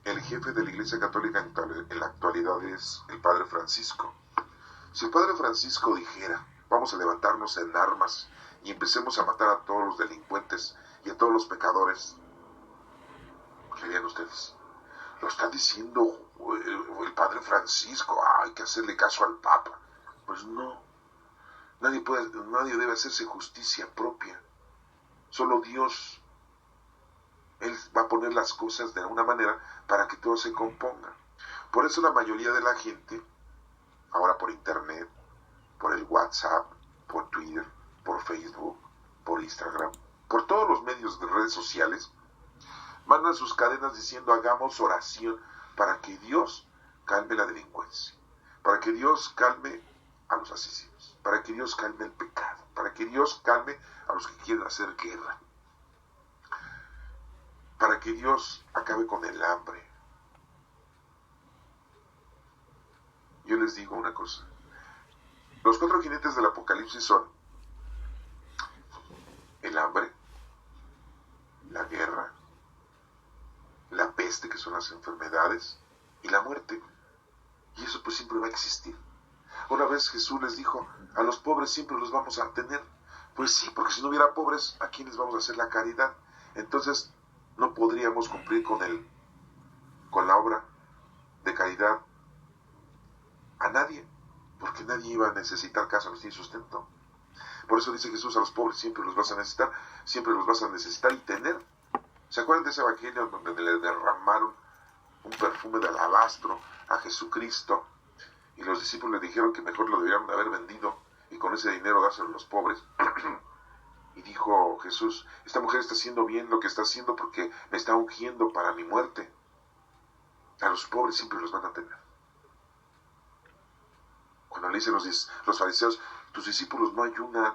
el jefe de la Iglesia Católica en la actualidad es el Padre Francisco. Si el Padre Francisco dijera, vamos a levantarnos en armas y empecemos a matar a todos los delincuentes y a todos los pecadores, ¿qué harían ustedes? Lo está diciendo el Padre Francisco, hay que hacerle caso al Papa. Pues no, nadie debe hacerse justicia propia. Solo Dios, Él va a poner las cosas de alguna manera para que todo se componga. Por eso la mayoría de la gente, ahora por internet, por el WhatsApp, por Twitter, por Facebook, por Instagram, por todos los medios de redes sociales, mandan sus cadenas diciendo hagamos oración para que Dios calme la delincuencia, para que Dios calme a los asesinos, para que Dios calme el pecado, para que Dios calme a los que quieren hacer guerra, para que Dios acabe con el hambre. Yo les digo una cosa, los 4 jinetes del Apocalipsis son el hambre, la guerra, la peste, que son las enfermedades, y la muerte. Y eso pues siempre va a existir. Una vez Jesús les dijo, a los pobres siempre los vamos a tener, Pues sí, porque si no hubiera pobres, ¿a quiénes vamos a hacer la caridad? Entonces no podríamos cumplir con la obra de caridad a nadie, porque nadie iba a necesitar casa, vestir y sustento. Por eso dice Jesús, a los pobres siempre los vas a necesitar, siempre los vas a necesitar y tener. ¿Se acuerdan de ese evangelio donde le derramaron un perfume de alabastro a Jesucristo? Y los discípulos le dijeron que mejor lo debieran haber vendido y con ese dinero dárselo a los pobres. Y dijo Jesús, esta mujer está haciendo bien lo que está haciendo porque me está ungiendo para mi muerte. A los pobres siempre los van a tener. Cuando le dicen los fariseos, tus discípulos no ayunan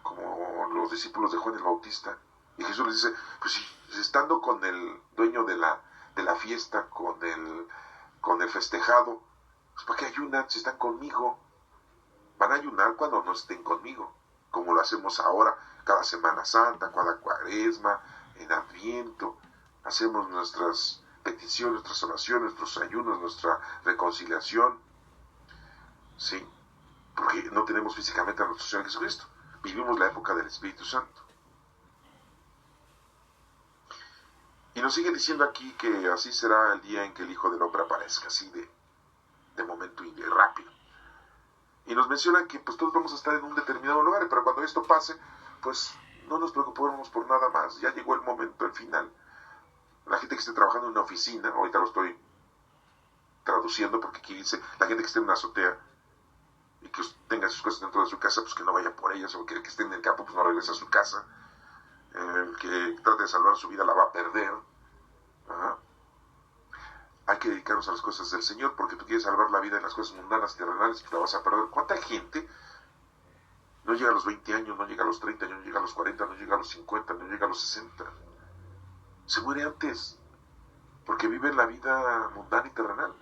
como los discípulos de Juan el Bautista. Y Jesús les dice, pues si estando con el dueño de la fiesta, con el festejado, pues ¿para qué ayunan si están conmigo? Van a ayunar cuando no estén conmigo, como lo hacemos ahora, cada Semana Santa, cada Cuaresma, en Adviento. Hacemos nuestras peticiones, nuestras oraciones, nuestros ayunos, nuestra reconciliación. Sí, porque no tenemos físicamente a nuestro Señor Jesucristo. Vivimos la época del Espíritu Santo. Y nos sigue diciendo aquí que así será el día en que el Hijo del Hombre aparezca, así de momento y de rápido. Y nos mencionan que pues todos vamos a estar en un determinado lugar, pero cuando esto pase, pues no nos preocupemos por nada más. Ya llegó el momento, el final. La gente que esté trabajando en una oficina, ahorita lo estoy traduciendo porque aquí dice, la gente que esté en una azotea y que tenga sus cosas dentro de su casa, pues que no vaya por ellas, o que el que esté en el campo, pues no regrese a su casa. El que trate de salvar su vida la va a perder. Ajá. Hay que dedicarnos a las cosas del Señor, porque tú quieres salvar la vida en las cosas mundanas, terrenales, pues la vas a perder. ¿Cuánta gente no llega a los 20 años, no llega a los 30 años, no llega a los 40, no llega a los 50, no llega a los 60? Se muere antes, porque vive la vida mundana y terrenal.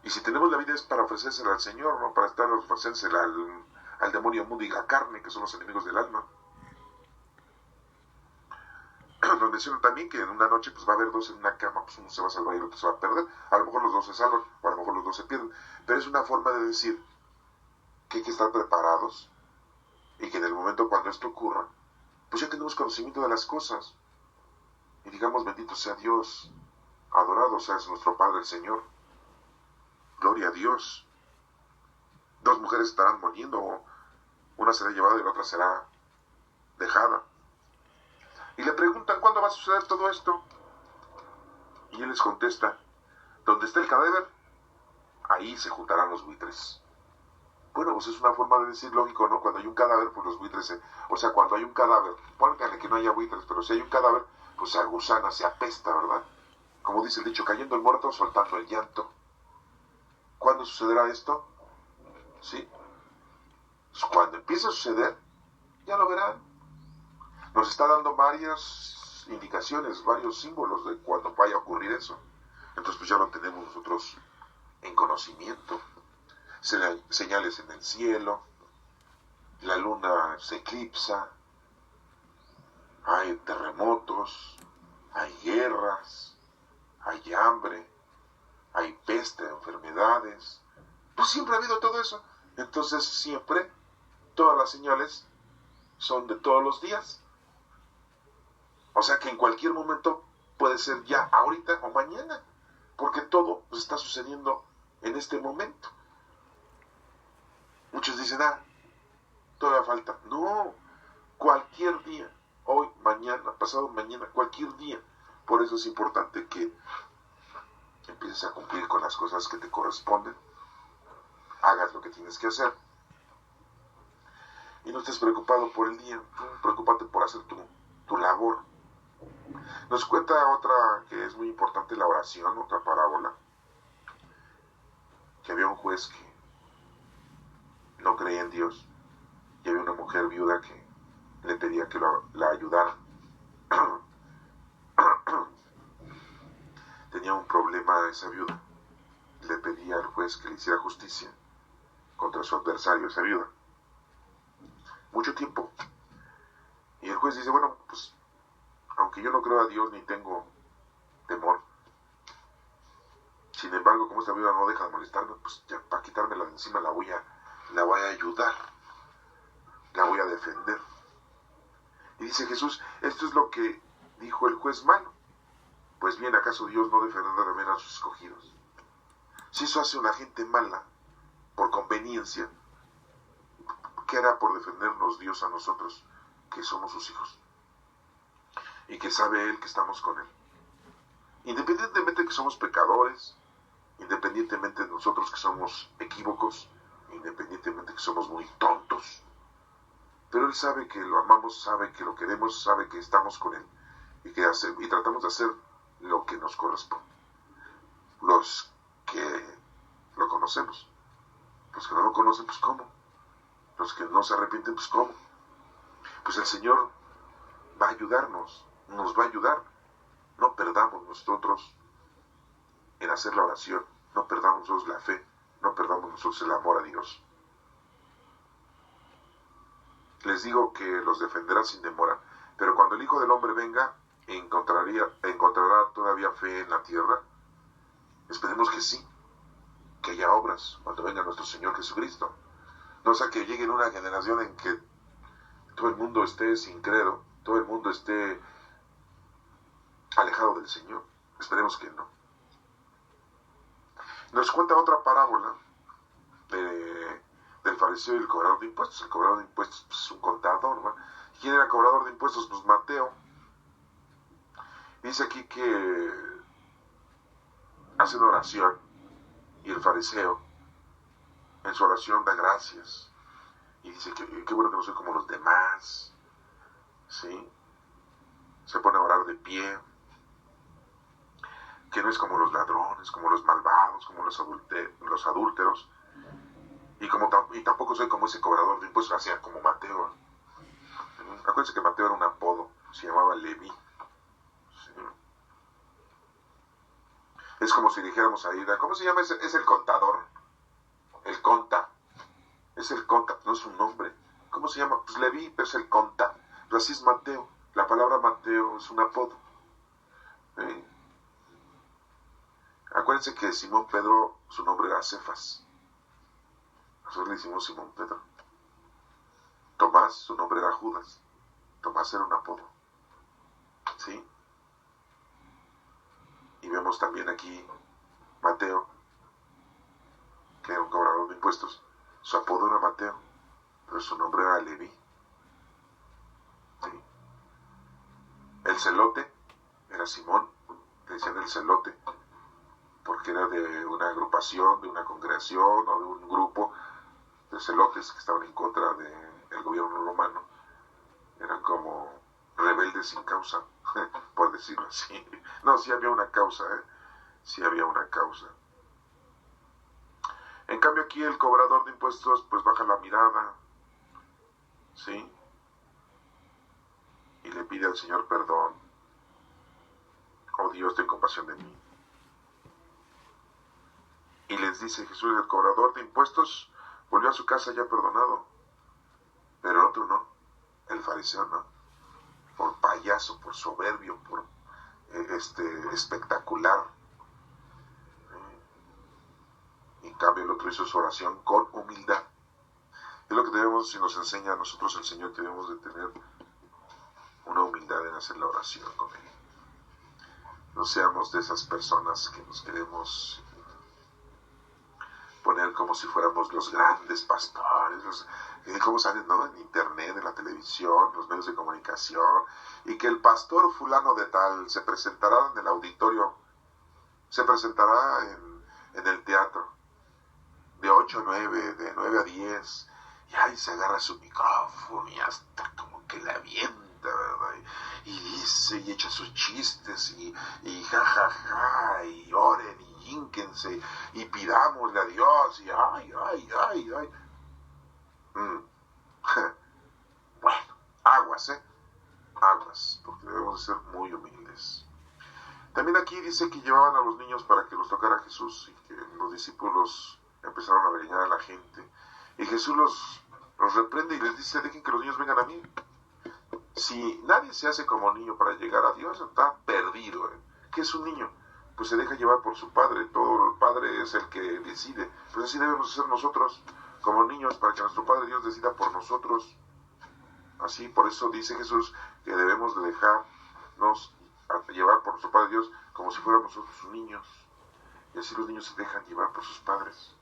Y si tenemos la vida es para ofrecérsela al Señor, no para estar ofrecérsela al demonio mundo y la carne, que son los enemigos del alma. Nos mencionan también que en una noche pues va a haber dos en una cama, pues uno se va a salvar y el otro se va a perder. A lo mejor los dos se salvan, o a lo mejor los dos se pierden. Pero es una forma de decir que hay que estar preparados y que en el momento cuando esto ocurra, pues ya tenemos conocimiento de las cosas. Y digamos, bendito sea Dios, adorado sea nuestro Padre el Señor. Gloria a Dios. Dos mujeres estarán muriendo, una será llevada y la otra será dejada. Y le preguntan, ¿cuándo va a suceder todo esto? Y él les contesta, donde está el cadáver, ahí se juntarán los buitres. Bueno, pues es una forma de decir lógico, ¿no? Cuando hay un cadáver, pues los buitres o sea, cuando hay un cadáver, pónganle que no haya buitres, pero si hay un cadáver, pues se agusana, se apesta, ¿verdad? Como dice el dicho, cayendo el muerto, soltando el llanto. ¿Cuándo sucederá esto? ¿Sí? Pues cuando empiece a suceder, ya lo verán. Nos está dando varias indicaciones, varios símbolos de cuando vaya a ocurrir eso. Entonces pues ya lo tenemos nosotros en conocimiento. Señales en el cielo, la luna se eclipsa, hay terremotos, hay guerras, hay hambre, hay peste, enfermedades. Pues siempre ha habido todo eso. Entonces siempre, todas las señales son de todos los días. O sea que en cualquier momento puede ser ya ahorita o mañana, porque todo está sucediendo en este momento. Muchos dicen, todavía falta. No, cualquier día, hoy, mañana, pasado mañana, cualquier día. Por eso es importante que empieces a cumplir con las cosas que te corresponden, hagas lo que tienes que hacer y no estés preocupado por el día, preocúpate por hacer tu labor. Nos cuenta otra que es muy importante, la oración, otra parábola, que había un juez que no creía en Dios y había una mujer viuda que le pedía que la ayudara. Tenía un problema esa viuda, le pedía al juez que le hiciera justicia contra su adversario, esa viuda, mucho tiempo. Y el juez dice, bueno, pues aunque yo no creo a Dios ni tengo temor, sin embargo, como esta viuda no deja de molestarme, pues ya para quitármela de encima la voy la voy a ayudar, la voy a defender. Y dice Jesús, esto es lo que dijo el juez malo. Pues bien, ¿acaso Dios no defenderá también a sus escogidos? Si eso hace una gente mala, por conveniencia, ¿qué hará por defendernos Dios a nosotros, que somos sus hijos? Y que sabe Él que estamos con Él. Independientemente de que somos pecadores, independientemente de nosotros que somos equívocos, independientemente de que somos muy tontos, pero Él sabe que lo amamos, sabe que lo queremos, sabe que estamos con Él y tratamos de hacer lo que nos corresponde. Los que lo conocemos, los que no lo conocen, pues ¿cómo? Los que no se arrepienten, pues ¿cómo? Pues el Señor va a ayudarnos, nos va a ayudar. No perdamos nosotros en hacer la oración, no perdamos nosotros la fe, no perdamos nosotros el amor a Dios. Les digo que los defenderá sin demora, pero cuando el Hijo del Hombre venga, ¿encontrará todavía fe en la tierra? Esperemos que sí, que haya obras cuando venga nuestro Señor Jesucristo. No sea que llegue en una generación en que todo el mundo esté sin credo, todo el mundo esté alejado del Señor. Esperemos que no. Nos cuenta otra parábola del fariseo y el cobrador de impuestos. El cobrador de impuestos pues, es un contador, ¿no? ¿Quién era el cobrador de impuestos? Pues Mateo. Dice aquí que hace una oración y el fariseo en su oración da gracias y dice que qué bueno que no soy como los demás, ¿sí? Se pone a orar de pie, que no es como los ladrones, como los malvados, como los adúlteros, y tampoco soy como ese cobrador de impuestos, hacía como Mateo. Acuérdense que Mateo era un apodo, se llamaba Leví. ¿Sí? Es como si dijéramos ahí, ¿cómo se llama? Es el contador, el conta, es el conta, no es un nombre. ¿Cómo se llama? Pues Leví, pero es el conta. Pero así es Mateo, la palabra Mateo es un apodo. ¿Sí? Acuérdense que Simón Pedro, su nombre era Cefas. Nosotros le hicimos Simón Pedro. Tomás, su nombre era Judas. Tomás era un apodo. ¿Sí? Y vemos también aquí Mateo, que era un cobrador de impuestos. Su apodo era Mateo, pero su nombre era Leví. ¿Sí? El celote era Simón, le decían el celote, porque era de una agrupación, de una congregación o de un grupo de celotes que estaban en contra del gobierno romano. Eran como rebeldes sin causa, por decirlo así. No, sí había una causa, sí había una causa. En cambio aquí el cobrador de impuestos pues baja la mirada, ¿sí? Y le pide al Señor perdón. Oh Dios, ten compasión de mí. Y les dice Jesús, el cobrador de impuestos volvió a su casa ya perdonado, pero el otro no, el fariseo no, por payaso, por soberbio, por espectacular. En cambio el otro hizo su oración con humildad. Es lo que debemos, si nos enseña a nosotros el Señor, que debemos de tener una humildad en hacer la oración con Él. No seamos de esas personas que nos queremos poner como si fuéramos los grandes pastores, como salen, ¿no? En internet, en la televisión, los medios de comunicación, y que el pastor fulano de tal se presentará en el auditorio, se presentará en el teatro, de 8 a 9, de 9 a 10, y ahí se agarra su micrófono y hasta como que la avienta, ¿verdad? Y dice, y echa sus chistes, y jajaja, y oren, y hínquense, y pidámosle a Dios, y ay. Bueno, aguas, aguas, porque debemos de ser muy humildes. También aquí dice que llevaban a los niños para que los tocara Jesús, y que los discípulos empezaron a regañar a la gente, y Jesús los reprende y les dice, dejen que los niños vengan a mí. Si nadie se hace como niño para llegar a Dios, está perdido. ¿Qué es un niño? Pues se deja llevar por su padre. Todo el padre es el que decide. Pues así debemos ser nosotros como niños, para que nuestro Padre Dios decida por nosotros. Así, por eso dice Jesús que debemos de dejarnos llevar por nuestro Padre Dios como si fuéramos nosotros sus niños. Y así los niños se dejan llevar por sus padres.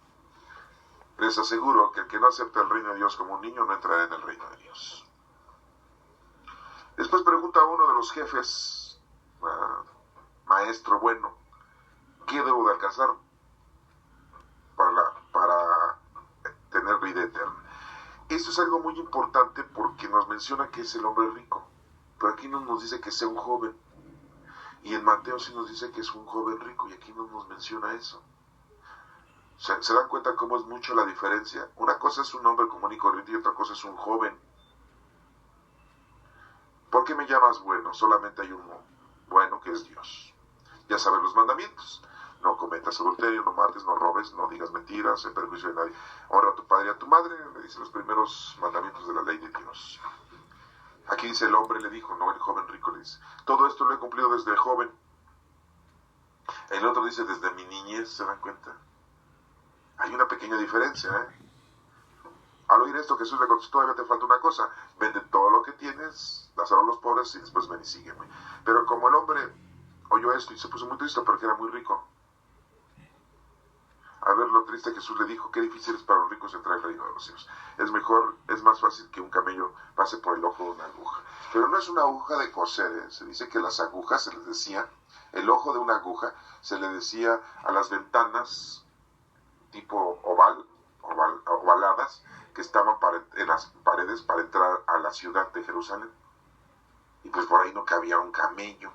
Les aseguro que el que no acepta el reino de Dios como un niño no entrará en el reino de Dios. Después pregunta a uno de los jefes, maestro bueno, ¿qué debo de alcanzar para tener vida eterna? Esto es algo muy importante porque nos menciona que es el hombre rico, pero aquí no nos dice que sea un joven. Y en Mateo sí nos dice que es un joven rico, y aquí no nos menciona eso. ¿Se dan cuenta cómo es mucho la diferencia? Una cosa es un hombre común y corriente y otra cosa es un joven. ¿Por qué me llamas bueno? Solamente hay uno bueno, que es Dios. Ya sabes los mandamientos. No cometas adulterio, no mates, no robes, no digas mentiras en perjuicio de nadie. Honra a tu padre y a tu madre, le dice los primeros mandamientos de la ley de Dios. Aquí dice el hombre le dijo, no el joven rico le dice, todo esto lo he cumplido desde joven. El otro dice desde mi niñez, ¿se dan cuenta? Hay una pequeña diferencia, Al oír esto, Jesús le contestó, todavía te falta una cosa, vende todo lo que tienes, dáselo a los pobres y después ven y sígueme. Pero como el hombre oyó esto y se puso muy triste porque era muy rico, al ver lo triste, Jesús le dijo, qué difícil es para los ricos entrar al reino de los cielos. Es más fácil que un camello pase por el ojo de una aguja. Pero no es una aguja de coser, Se dice que las agujas se les decía, el ojo de una aguja se le decía a las ventanas tipo ovaladas que estaban en las paredes para entrar a la ciudad de Jerusalén. Y pues por ahí no cabía un camello.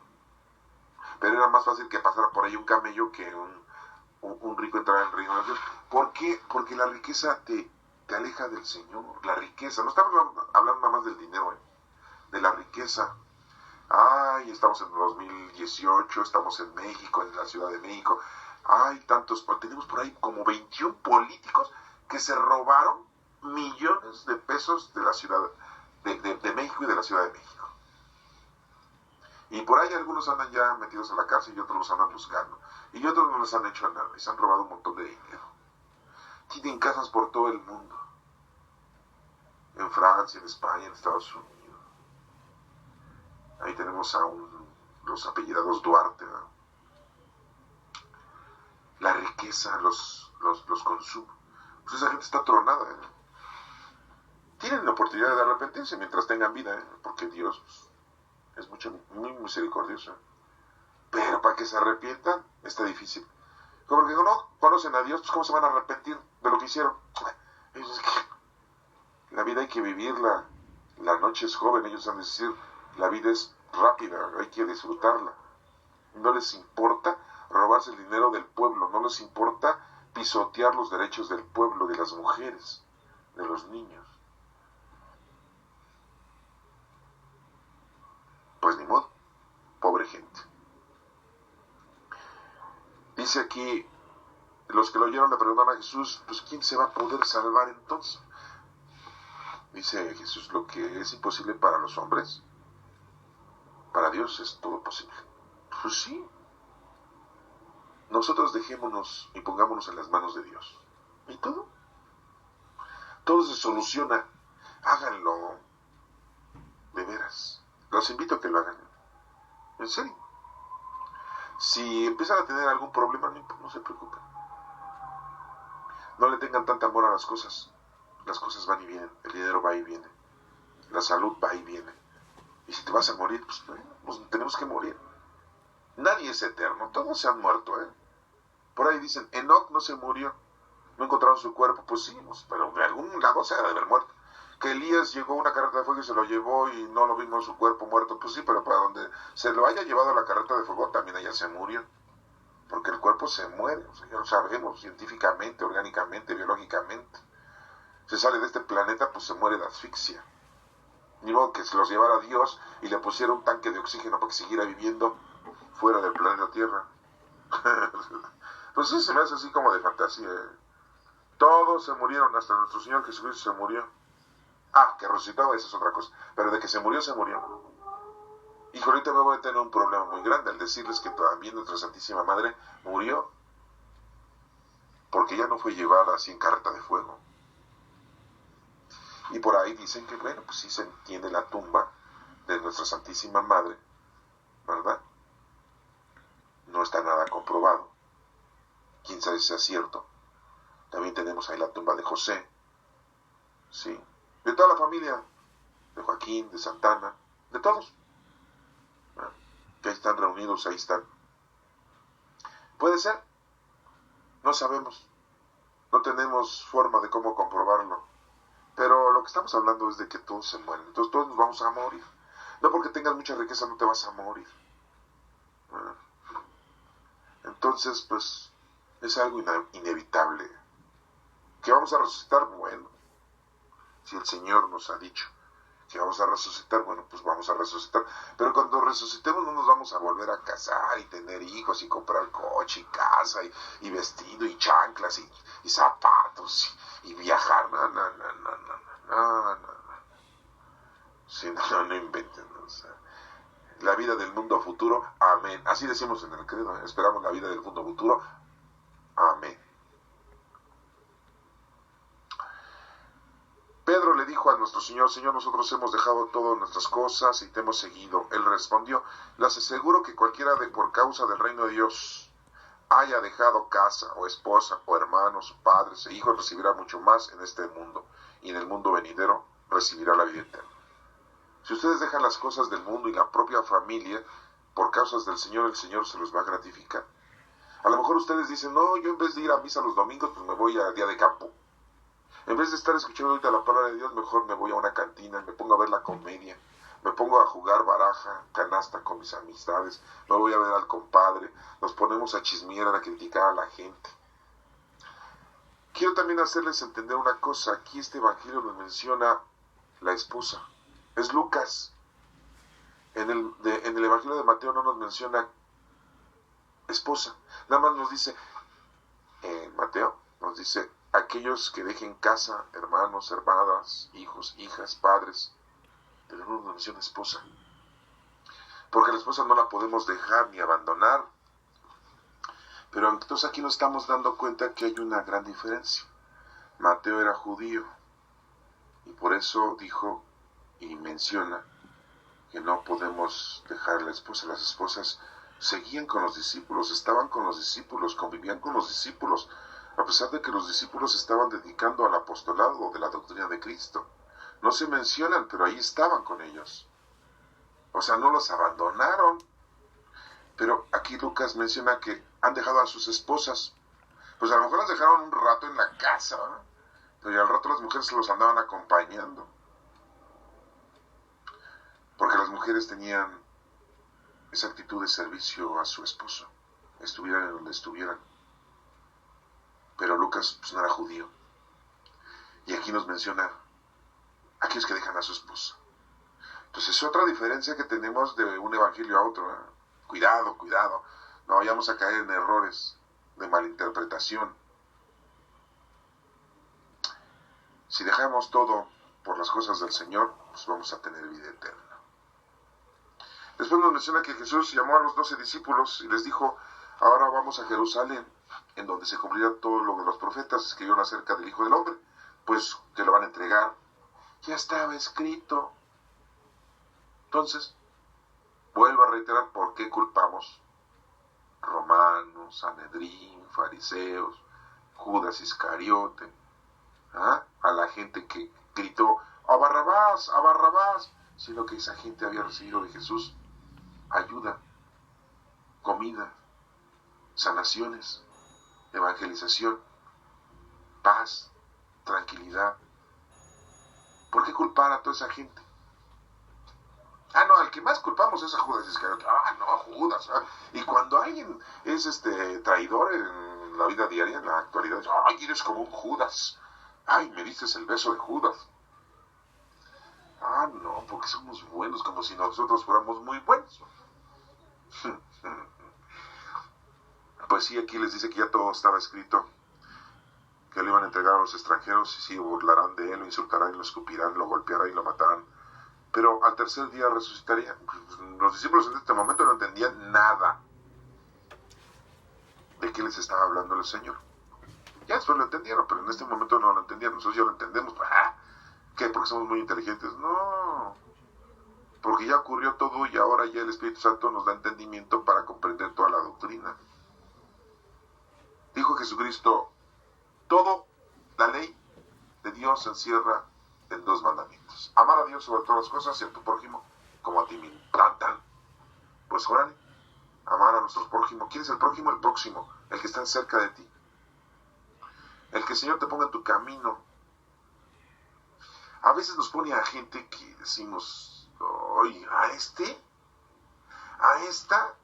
Pero era más fácil que pasara por ahí un camello que un rico entrar en el reino de Dios. ¿Por qué? Porque la riqueza te aleja del Señor. La riqueza, no estamos hablando nada más del dinero, de la riqueza. Ay, estamos en 2018, estamos en México, en la Ciudad de México. Ay, tenemos por ahí como 21 políticos que se robaron millones de pesos de la Ciudad de México y de la Ciudad de México. Y por ahí algunos andan ya metidos a la cárcel y otros los andan buscando. Y otros no les han hecho nada y se han robado un montón de dinero. Tienen casas por todo el mundo. En Francia, en España, en Estados Unidos. Ahí tenemos a los apellidados Duarte, La riqueza los consume. Pues esa gente está tronada, Tienen la oportunidad de arrepentirse mientras tengan vida, porque Dios es muy misericordioso. Pero para que se arrepientan está difícil. Porque no conocen a Dios, pues ¿cómo se van a arrepentir de lo que hicieron? La vida hay que vivirla. La noche es joven, ellos van a decir, la vida es rápida, hay que disfrutarla. No les importa robarse el dinero del pueblo, no les importa pisotear los derechos del pueblo, de las mujeres, de los niños. Pues ni modo, pobre gente. Dice aquí, los que lo oyeron le preguntaron a Jesús, pues ¿quién se va a poder salvar entonces? Dice Jesús, lo que es imposible para los hombres, para Dios es todo posible. Pues sí. Nosotros dejémonos y pongámonos en las manos de Dios. ¿Y todo? Todo se soluciona. Háganlo. De veras. Los invito a que lo hagan. En serio. Si empiezan a tener algún problema, no se preocupen. No le tengan tanta amor a las cosas. Las cosas van y vienen. El dinero va y viene. La salud va y viene. Y si te vas a morir, pues tenemos que morir. Nadie es eterno. Todos se han muerto, Por ahí dicen, Enoc no se murió. No encontraron su cuerpo. Pues sí, pero de algún lado se ha de haber muerto. Que Elías llegó a una carreta de fuego y se lo llevó y no lo vimos su cuerpo muerto. Pues sí, pero para donde se lo haya llevado a la carreta de fuego también ella se murió. Porque el cuerpo se muere. O sea, ya lo sabemos científicamente, orgánicamente, biológicamente. Se sale de este planeta, pues se muere de asfixia. Ni modo que se los llevara Dios y le pusiera un tanque de oxígeno para que siguiera viviendo fuera del planeta Tierra. Pues sí, se me hace así como de fantasía. Todos se murieron, hasta nuestro Señor Jesucristo se murió. Que resucitó, esa es otra cosa. Pero de que se murió, se murió. Y ahorita me voy a tener un problema muy grande al decirles que también nuestra Santísima Madre murió. Porque ya no fue llevada así en carreta de fuego. Y por ahí dicen que, bueno, pues sí se entiende la tumba de nuestra Santísima Madre, ¿verdad? No está nada comprobado. Quién sabe si sea cierto. También tenemos ahí la tumba de José, ¿sí? De toda la familia, de Joaquín, de Santana, de todos, ¿no? Que ahí están reunidos, ahí están. Puede ser, no sabemos, no tenemos forma de cómo comprobarlo, pero lo que estamos hablando es de que todos se mueren, entonces todos nos vamos a morir. No porque tengas mucha riqueza no te vas a morir. Entonces, pues, es algo inevitable. ¿Que vamos a resucitar? Bueno, si el Señor nos ha dicho que vamos a resucitar, bueno, pues vamos a resucitar. Pero cuando resucitemos no nos vamos a volver a casar y tener hijos y comprar coche y casa y vestido y chanclas y zapatos y viajar. No, no, no, no, no, no, no. Sí, no inventen. O sea, la vida del mundo futuro, amén. Así decimos en el credo, ¿eh? Esperamos la vida del mundo futuro, amén. Pedro le dijo a nuestro Señor, Señor, nosotros hemos dejado todas nuestras cosas y te hemos seguido. Él respondió, les aseguro que cualquiera de por causa del reino de Dios haya dejado casa o esposa o hermanos, padres e hijos, recibirá mucho más en este mundo y en el mundo venidero recibirá la vida eterna. Si ustedes dejan las cosas del mundo y la propia familia por causas del Señor, el Señor se los va a gratificar. A lo mejor ustedes dicen, no, yo en vez de ir a misa los domingos, pues me voy al día de campo. En vez de estar escuchando ahorita la palabra de Dios, mejor me voy a una cantina, me pongo a ver la comedia, me pongo a jugar baraja, canasta con mis amistades, me voy a ver al compadre, nos ponemos a chismear, a criticar a la gente. Quiero también hacerles entender una cosa, aquí este evangelio nos menciona la esposa, es Lucas. En el evangelio de Mateo no nos menciona esposa, nada más nos dice, en Mateo nos dice, aquellos que dejen casa, hermanos, hermanas, hijos, hijas, padres, pero no nos menciona esposa. Porque la esposa no la podemos dejar ni abandonar. Pero entonces aquí nos estamos dando cuenta que hay una gran diferencia. Mateo era judío y por eso dijo y menciona que no podemos dejar a la esposa. Las esposas seguían con los discípulos, estaban con los discípulos, convivían con los discípulos, a pesar de que los discípulos estaban dedicando al apostolado de la doctrina de Cristo. No se mencionan, pero ahí estaban con ellos. O sea, no los abandonaron. Pero aquí Lucas menciona que han dejado a sus esposas. Pues a lo mejor las dejaron un rato en la casa, ¿eh? Pero al rato las mujeres se los andaban acompañando. Porque las mujeres tenían esa actitud de servicio a su esposo, estuvieran en donde estuvieran. Pero Lucas pues, no era judío. Y aquí nos menciona a aquellos que dejan a su esposa. Entonces es otra diferencia que tenemos de un evangelio a otro, ¿eh? Cuidado, cuidado. No vayamos a caer en errores de malinterpretación. Si dejamos todo por las cosas del Señor, pues vamos a tener vida eterna. Después nos menciona que Jesús llamó a los 12 discípulos y les dijo, ahora vamos a Jerusalén, en donde se cumplirá todo lo que los profetas escribieron acerca del Hijo del Hombre, pues que lo van a entregar. Ya estaba escrito. Entonces, vuelvo a reiterar por qué culpamos romanos, Sanedrín, fariseos, Judas Iscariote, a la gente que gritó, ¡a Barrabás, a Barrabás! Sino que esa gente había recibido de Jesús ayuda, comida, sanaciones, evangelización, paz, tranquilidad. ¿Por qué culpar a toda esa gente? No, al que más culpamos es a Judas Iscariote. No, Judas. Y cuando alguien es traidor en la vida diaria, en la actualidad, ¡ay, eres como un Judas! ¡Ay, me diste el beso de Judas! No, porque somos buenos, como si nosotros fuéramos muy buenos. Pues sí, aquí les dice que ya todo estaba escrito, que lo iban a entregar a los extranjeros y sí, burlarán de él, lo insultarán, lo escupirán, lo golpearán y lo matarán. Pero al tercer día resucitaría. Los discípulos en este momento no entendían nada de qué les estaba hablando el Señor. Ya después lo entendieron, pero en este momento no lo entendían. Nosotros ya lo entendemos. ¿Qué? ¿Porque somos muy inteligentes? No, porque ya ocurrió todo y ahora ya el Espíritu Santo nos da entendimiento para comprender toda la doctrina. Dijo Jesucristo, todo la ley de Dios se encierra en 2 mandamientos. Amar a Dios sobre todas las cosas y a tu prójimo como a ti mismo. Tan. Pues órale, amar a nuestros prójimos. ¿Quién es el prójimo? El próximo, el que está cerca de ti. El que el Señor te ponga en tu camino. A veces nos pone a gente que decimos, ay, a este, a esta,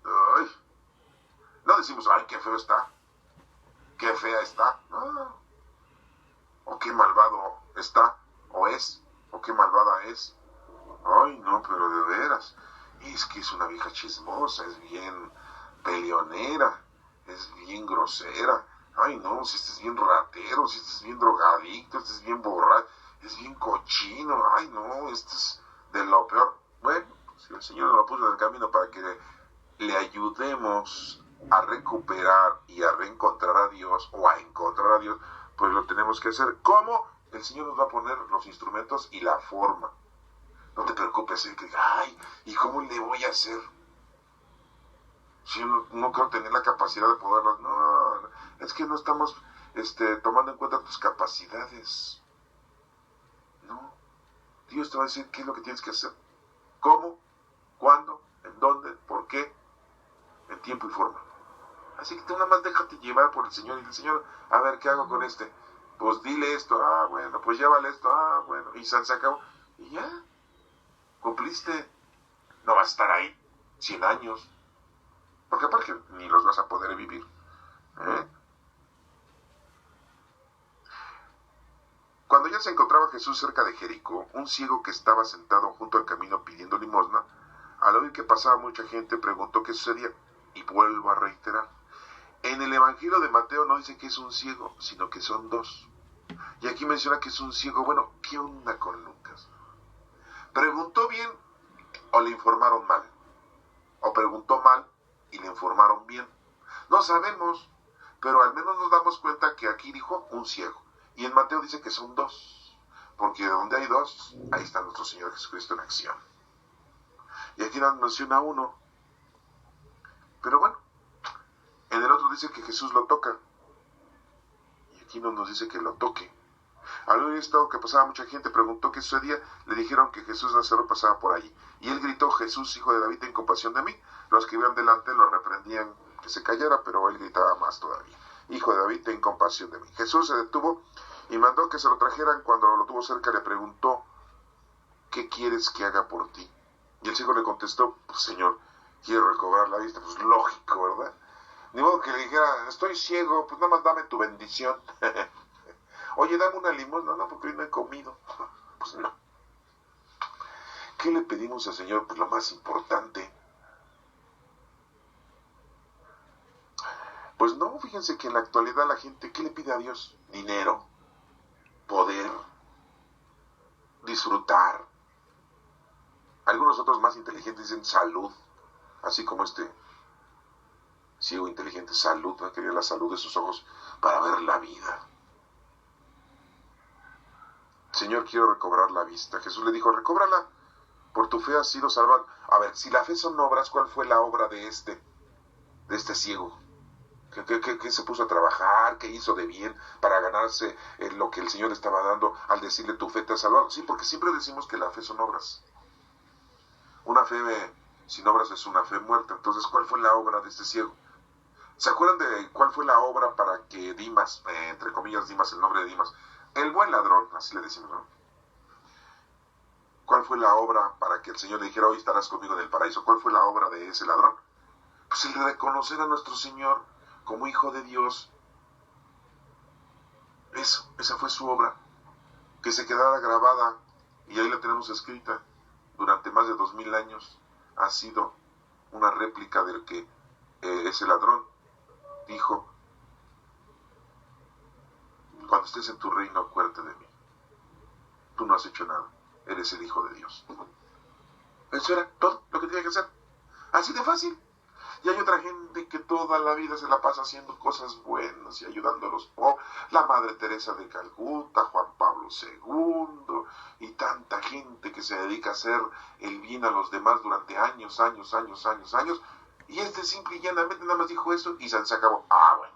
ay. No decimos, ay, qué feo está, qué fea está. No. O qué malvado está, o es, o qué malvada es. Ay, no, pero de veras, es que es una vieja chismosa, es bien peleonera, es bien grosera. Ay, no, si este es bien ratero, si este es bien drogadicto, este es bien borracho, es bien cochino. Ay, no, este es de lo peor. Bueno, si el Señor nos lo puso en el camino para que le ayudemos a recuperar y a reencontrar a Dios, o a encontrar a Dios, pues lo tenemos que hacer. ¿Cómo? El Señor nos va a poner los instrumentos y la forma. No te preocupes, que ay, ¿y cómo le voy a hacer? Si yo no creo tener la capacidad de poderlo. No, es que no estamos tomando en cuenta tus capacidades. No, Dios te va a decir qué es lo que tienes que hacer. ¿Cómo? ¿Cuándo? ¿En dónde? ¿Por qué? En tiempo y forma. Así que tú nada más déjate llevar por el Señor. Y el Señor, a ver, ¿qué hago con este? Pues dile esto. Ah, bueno, pues llévale esto. Ah, bueno. Y se acabó. Y ya. Cumpliste. No vas a estar ahí 100 años. Porque aparte ni los vas a poder vivir. Cuando ya se encontraba Jesús cerca de Jericó, un ciego que estaba sentado junto al camino pidiendo limosna, al oír que pasaba mucha gente, preguntó qué sucedía. Y vuelvo a reiterar. En el Evangelio de Mateo no dice que es un ciego, sino que son 2. Y aquí menciona que es un ciego. Bueno, ¿qué onda con Lucas? ¿Preguntó bien o le informaron mal? ¿O preguntó mal y le informaron bien? No sabemos, pero al menos nos damos cuenta que aquí dijo un ciego. Y en Mateo dice que son 2. Porque donde hay 2, ahí está nuestro Señor Jesucristo en acción. Y aquí nos menciona 1. Pero bueno, en el otro dice que Jesús lo toca. Y aquí no nos dice que lo toque. Al oír esto, que pasaba mucha gente, preguntó qué sucedía. Le dijeron que Jesús Nazareno pasaba por allí. Y él gritó, Jesús, hijo de David, ten compasión de mí. Los que iban delante lo reprendían que se callara, pero él gritaba más todavía. Hijo de David, ten compasión de mí. Jesús se detuvo y mandó que se lo trajeran. Cuando lo tuvo cerca, le preguntó, ¿qué quieres que haga por ti? Y el ciego le contestó, pues Señor, quiero recobrar la vista. Pues lógico, ¿verdad? Ni modo que le dijera, estoy ciego, pues nada más dame tu bendición. Oye, dame una limosna. No, porque hoy no he comido. Pues no. ¿Qué le pedimos al Señor? Pues lo más importante. Pues no, fíjense que en la actualidad la gente, ¿qué le pide a Dios? Dinero, poder, disfrutar. Algunos otros más inteligentes dicen salud, así como este ciego inteligente, salud, ¿no? Quería la salud de sus ojos para ver la vida. Señor, quiero recobrar la vista. Jesús le dijo, recóbrala, por tu fe has sido salvado. A ver, si la fe son obras, ¿cuál fue la obra de este ciego? ¿Qué se puso a trabajar? ¿Qué hizo de bien para ganarse lo que el Señor le estaba dando al decirle tu fe te ha salvado? Sí, porque siempre decimos que la fe son obras. Una fe sin obras es una fe muerta. Entonces, ¿cuál fue la obra de este ciego? ¿Se acuerdan de cuál fue la obra para que Dimas, entre comillas Dimas, el nombre de Dimas, el buen ladrón, así le decimos, ¿no? ¿Cuál fue la obra para que el Señor le dijera, hoy estarás conmigo en el paraíso? ¿Cuál fue la obra de ese ladrón? Pues el reconocer a nuestro Señor como Hijo de Dios. Esa fue su obra. Que se quedara grabada, y ahí la tenemos escrita, durante más de 2000 años, ha sido una réplica del que ese ladrón dijo, cuando estés en tu reino, acuérdate de mí. Tú no has hecho nada, eres el Hijo de Dios. Eso era todo lo que tenía que hacer. Así de fácil. Y hay otra gente que toda la vida se la pasa haciendo cosas buenas y ayudando a los pobres. La Madre Teresa de Calcuta, Juan Pablo II y tanta gente que se dedica a hacer el bien a los demás durante años. Y este simple y llanamente nada más dijo eso y se acabó. Bueno.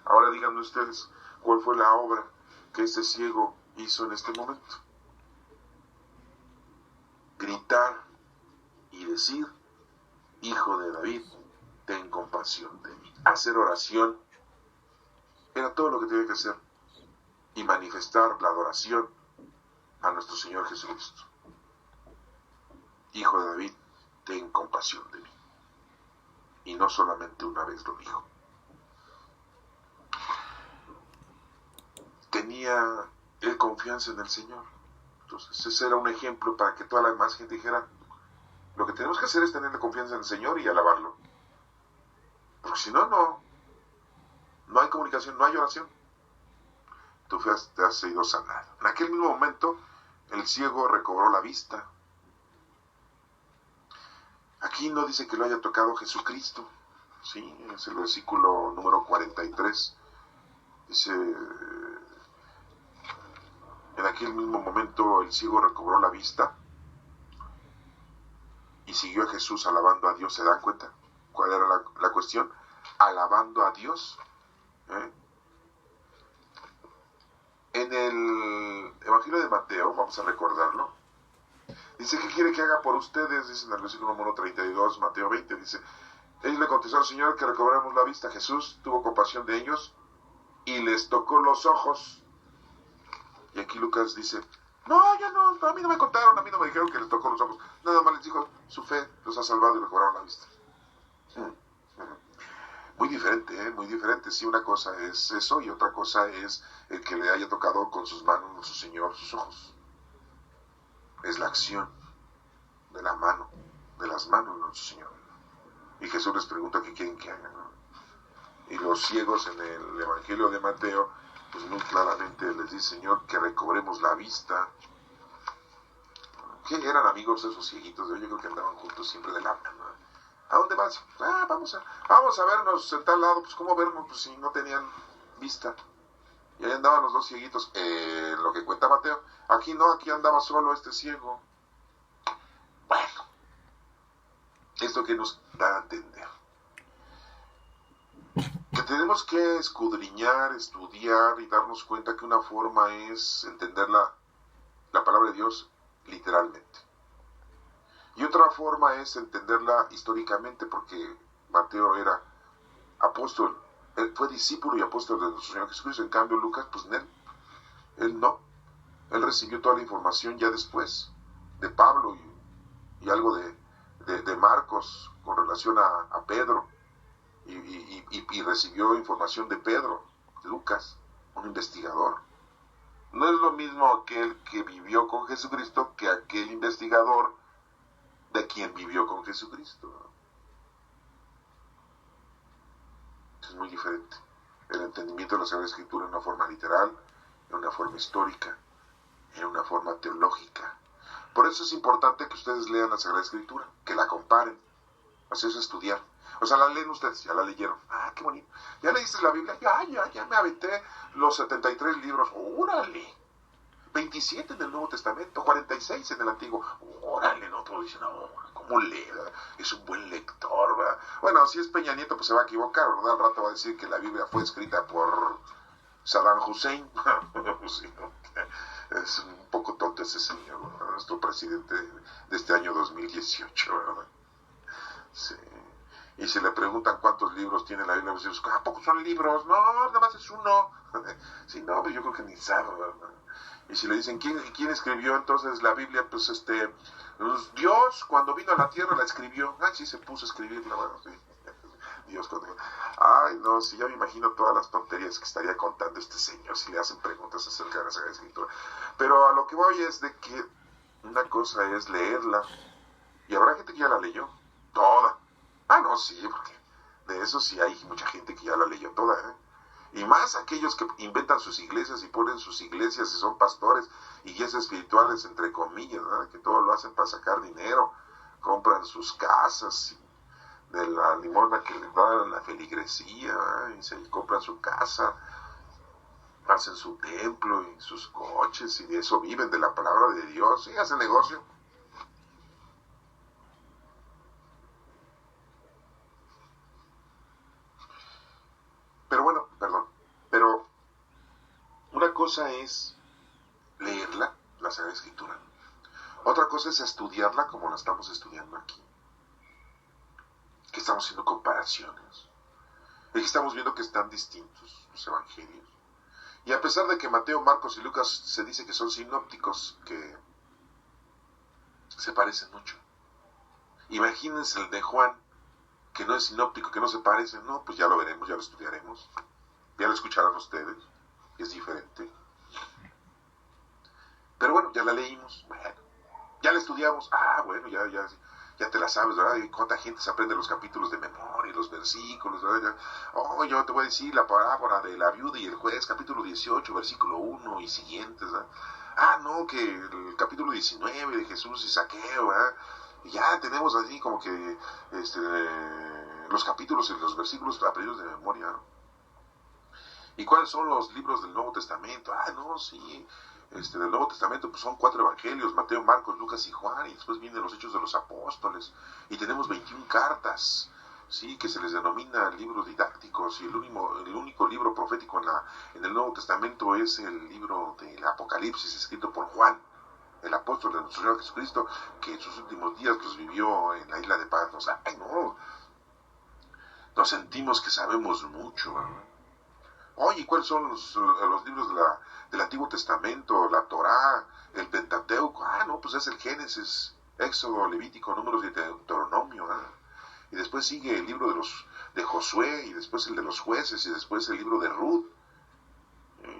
Ahora díganme ustedes, ¿cuál fue la obra que este ciego hizo en este momento? Gritar y decir: Hijo de David, ten compasión de mí. Hacer oración era todo lo que tenía que hacer y manifestar la adoración a nuestro Señor Jesucristo. Hijo de David, ten compasión de mí. Y no solamente una vez lo dijo. Tenía él confianza en el Señor. Entonces ese era un ejemplo para que toda la demás gente dijera: lo que tenemos que hacer es tenerle confianza en el Señor y alabarlo. Porque si no, no hay comunicación, no hay oración. Tu fe te ha sido sanada. En aquel mismo momento, el ciego recobró la vista. Aquí no dice que lo haya tocado Jesucristo. Sí, es el versículo número 43. Dice: en aquel mismo momento el ciego recobró la vista y siguió a Jesús alabando a Dios. ¿Se dan cuenta cuál era la cuestión? Alabando a Dios. En el Evangelio de Mateo, vamos a recordarlo, dice: ¿qué quiere que haga por ustedes? Dice en el versículo número 32, Mateo 20, dice: ellos le contestaron: Señor, que recobremos la vista. Jesús tuvo compasión de ellos y les tocó los ojos. Y aquí Lucas dice: no, ya no, a mí no me contaron, a mí no me dijeron que les tocó los ojos. Nada más les dijo: su fe los ha salvado y recobraron la vista. Muy diferente, muy diferente. Sí, una cosa es eso y otra cosa es el que le haya tocado con sus manos nuestro Señor sus ojos. Es la acción de la mano, de las manos de nuestro Señor. Y Jesús les pregunta qué quieren que hagan, ¿no? Y los ciegos en el Evangelio de Mateo, pues muy claramente les dice: Señor, que recobremos la vista. ¿Qué eran amigos esos cieguitos? Yo creo que andaban juntos siempre de la mano. ¿A dónde vas? Vamos a vernos en tal lado. Pues ¿cómo vernos? Pues si no tenían vista. Y ahí andaban los dos cieguitos. Lo que cuenta Mateo. Aquí no, aquí andaba solo este ciego. Bueno, esto que nos da a entender que tenemos que escudriñar, estudiar y darnos cuenta que una forma es entender la palabra de Dios literalmente. Y otra forma es entenderla históricamente, porque Mateo era apóstol, él fue discípulo y apóstol de nuestro Señor Jesucristo. En cambio Lucas, pues él no. Él recibió toda la información ya después de Pablo y algo de Marcos con relación a Pedro. Y recibió información de Pedro, Lucas, un investigador. No es lo mismo aquel que vivió con Jesucristo que aquel investigador de quien vivió con Jesucristo. Es muy diferente el entendimiento de la Sagrada Escritura en una forma literal, en una forma histórica, en una forma teológica. Por eso es importante que ustedes lean la Sagrada Escritura, que la comparen. Así es estudiar. O sea, la leen ustedes, ya la leyeron. Qué bonito. ¿Ya leíste la Biblia? Ya me aventé los 73 libros. ¡Órale! 27 en el Nuevo Testamento, 46 en el Antiguo. ¡Órale! No, todos dicen: no, ¿cómo lee? Es un buen lector, ¿verdad? Bueno, si es Peña Nieto, pues se va a equivocar, ¿verdad? Al rato va a decir que la Biblia fue escrita por Saddam Hussein. Es un poco tonto ese señor, ¿verdad? Nuestro presidente de este año 2018, ¿verdad? Sí. Y si le preguntan cuántos libros tiene la Biblia, pues dicen: ¿a poco son libros? No, nada más es uno. Sí, no, pues yo creo que ni sabe, ¿verdad? Y si le dicen: ¿quién escribió entonces la Biblia? Pues Dios, cuando vino a la tierra, la escribió. Sí, se puso a escribirla, bueno, sí. Dios cuando... no, sí, ya me imagino todas las tonterías que estaría contando este señor si le hacen preguntas acerca de la Sagrada Escritura. Pero a lo que voy es de que una cosa es leerla, y habrá gente que ya la leyó toda. No, sí, porque de eso sí hay mucha gente que ya la leyó toda, Y más aquellos que inventan sus iglesias y ponen sus iglesias y son pastores y guías espirituales, entre comillas, ¿verdad? Que todo lo hacen para sacar dinero, compran sus casas, de la limosna que les da la feligresía, y se compran su casa, hacen su templo y sus coches, y de eso viven, de la palabra de Dios, y hacen negocio. Pero bueno, perdón, pero una cosa es leerla, la Sagrada Escritura. Otra cosa es estudiarla como la estamos estudiando aquí. Que estamos haciendo comparaciones. Y que estamos viendo que están distintos los evangelios. Y a pesar de que Mateo, Marcos y Lucas se dice que son sinópticos, que se parecen mucho. Imagínense el de Juan, que no es sinóptico, que no se parece. No, pues ya lo veremos, ya lo estudiaremos. Ya lo escucharán ustedes. Es diferente. Pero bueno, ya la leímos. Bueno, ya la estudiamos. Ah, bueno, ya te la sabes, ¿verdad? Y cuánta gente se aprende los capítulos de memoria, los versículos, ¿verdad? Oh, yo te voy a decir la parábola de la viuda y el juez, capítulo 18, versículo 1 y siguientes, ¿verdad? Ah, no, que el capítulo 19 de Jesús y Saqueo, ¿verdad? Y ya tenemos así como que los capítulos y los versículos aprendidos de memoria, ¿no? ¿Y cuáles son los libros del Nuevo Testamento? Ah, no, sí, del Nuevo Testamento pues son 4 evangelios, Mateo, Marcos, Lucas y Juan, y después vienen los Hechos de los Apóstoles, y tenemos 21 cartas, sí, que se les denomina libros didácticos, y el único libro profético en el Nuevo Testamento es el libro del Apocalipsis, escrito por Juan, el apóstol de nuestro Señor Jesucristo, que en sus últimos días los vivió en la isla de Patmos. Ay, no, nos sentimos que sabemos mucho, ¿verdad? Oye, ¿cuáles son los libros del Antiguo Testamento? La Torá, el Pentateuco. Ah, no, pues es el Génesis, Éxodo, Levítico, Números y Deuteronomio. Y después sigue el libro de Josué, y después el de los jueces, y después el libro de Ruth.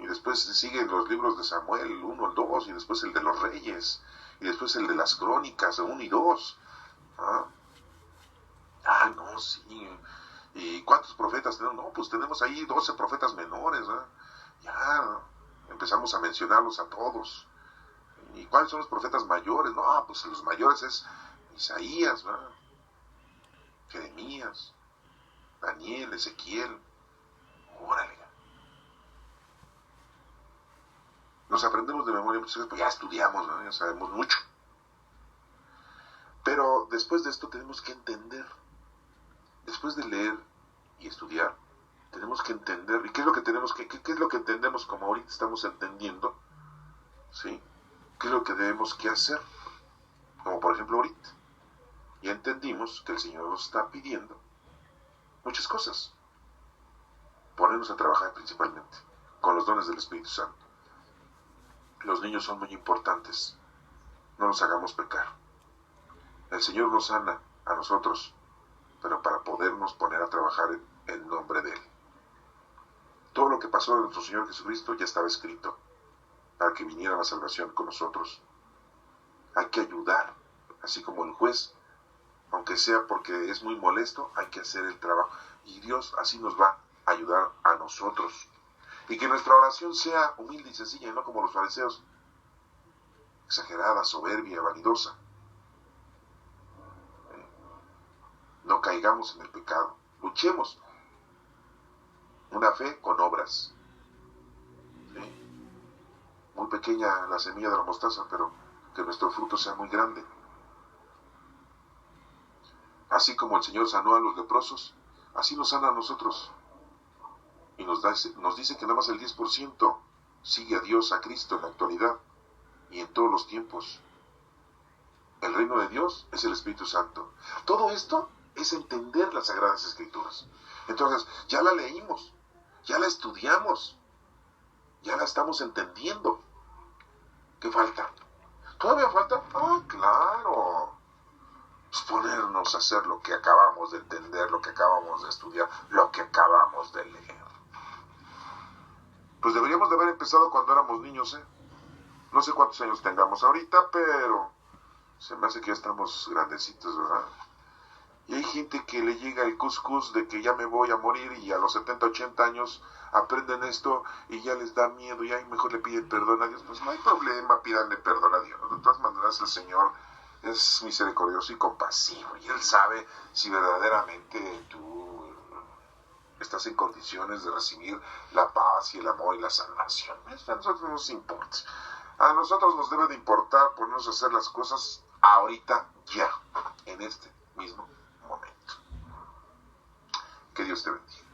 Y después siguen los libros de Samuel, el 1, el 2, y después el de los reyes, y después el de las crónicas, 1 y 2. No, sí. ¿Y cuántos profetas tenemos? No, pues tenemos ahí 12 profetas menores, ¿eh? Ya empezamos a mencionarlos a todos. ¿Y cuáles son los profetas mayores? No, pues los mayores es Isaías, ¿verdad? Jeremías, Daniel, Ezequiel. Órale. Nos aprendemos de memoria muchas veces, pues ya estudiamos, ¿no? Ya sabemos mucho. Pero después de esto tenemos que entender. Después de leer y estudiar, tenemos que entender. ¿Y qué es lo que tenemos qué es lo que entendemos como ahorita estamos entendiendo? ¿Sí? ¿Qué es lo que debemos que hacer? Como por ejemplo ahorita. Ya entendimos que el Señor nos está pidiendo muchas cosas. Ponernos a trabajar principalmente con los dones del Espíritu Santo. Los niños son muy importantes. No los hagamos pecar. El Señor nos sana a nosotros, pero para podernos poner a trabajar en nombre de Él. Todo lo que pasó de nuestro Señor Jesucristo ya estaba escrito para que viniera la salvación con nosotros. Hay que ayudar, así como el juez, aunque sea porque es muy molesto, hay que hacer el trabajo. Y Dios así nos va a ayudar a nosotros. Y que nuestra oración sea humilde y sencilla, y no como los fariseos, exagerada, soberbia, vanidosa. No caigamos en el pecado. Luchemos. Una fe con obras. ¿Sí? Muy pequeña la semilla de la mostaza, pero que nuestro fruto sea muy grande. Así como el Señor sanó a los leprosos, así nos sana a nosotros. Y nos dice que nada más el 10% sigue a Dios, a Cristo en la actualidad y en todos los tiempos. El reino de Dios es el Espíritu Santo. Todo esto es entender las Sagradas Escrituras. Entonces, ya la leímos, ya la estudiamos, ya la estamos entendiendo. ¿Qué falta? ¿Todavía falta? Ah, claro. Pues ponernos a hacer lo que acabamos de entender, lo que acabamos de estudiar, lo que acabamos de leer. Pues deberíamos de haber empezado cuando éramos niños, ¿eh? No sé cuántos años tengamos ahorita, pero se me hace que ya estamos grandecitos, ¿verdad? Y hay gente que le llega el cuscús de que ya me voy a morir, y a los 70, 80 años aprenden esto y ya les da miedo y ahí mejor le piden perdón a Dios. Pues no hay problema, pídanle perdón a Dios. De todas maneras el Señor es misericordioso y compasivo, y Él sabe si verdaderamente tú estás en condiciones de recibir la paz y el amor y la salvación. Eso a nosotros no nos importa. A nosotros nos debe de importar ponernos a hacer las cosas ahorita, ya, en este mismo momento. Que Dios te bendiga.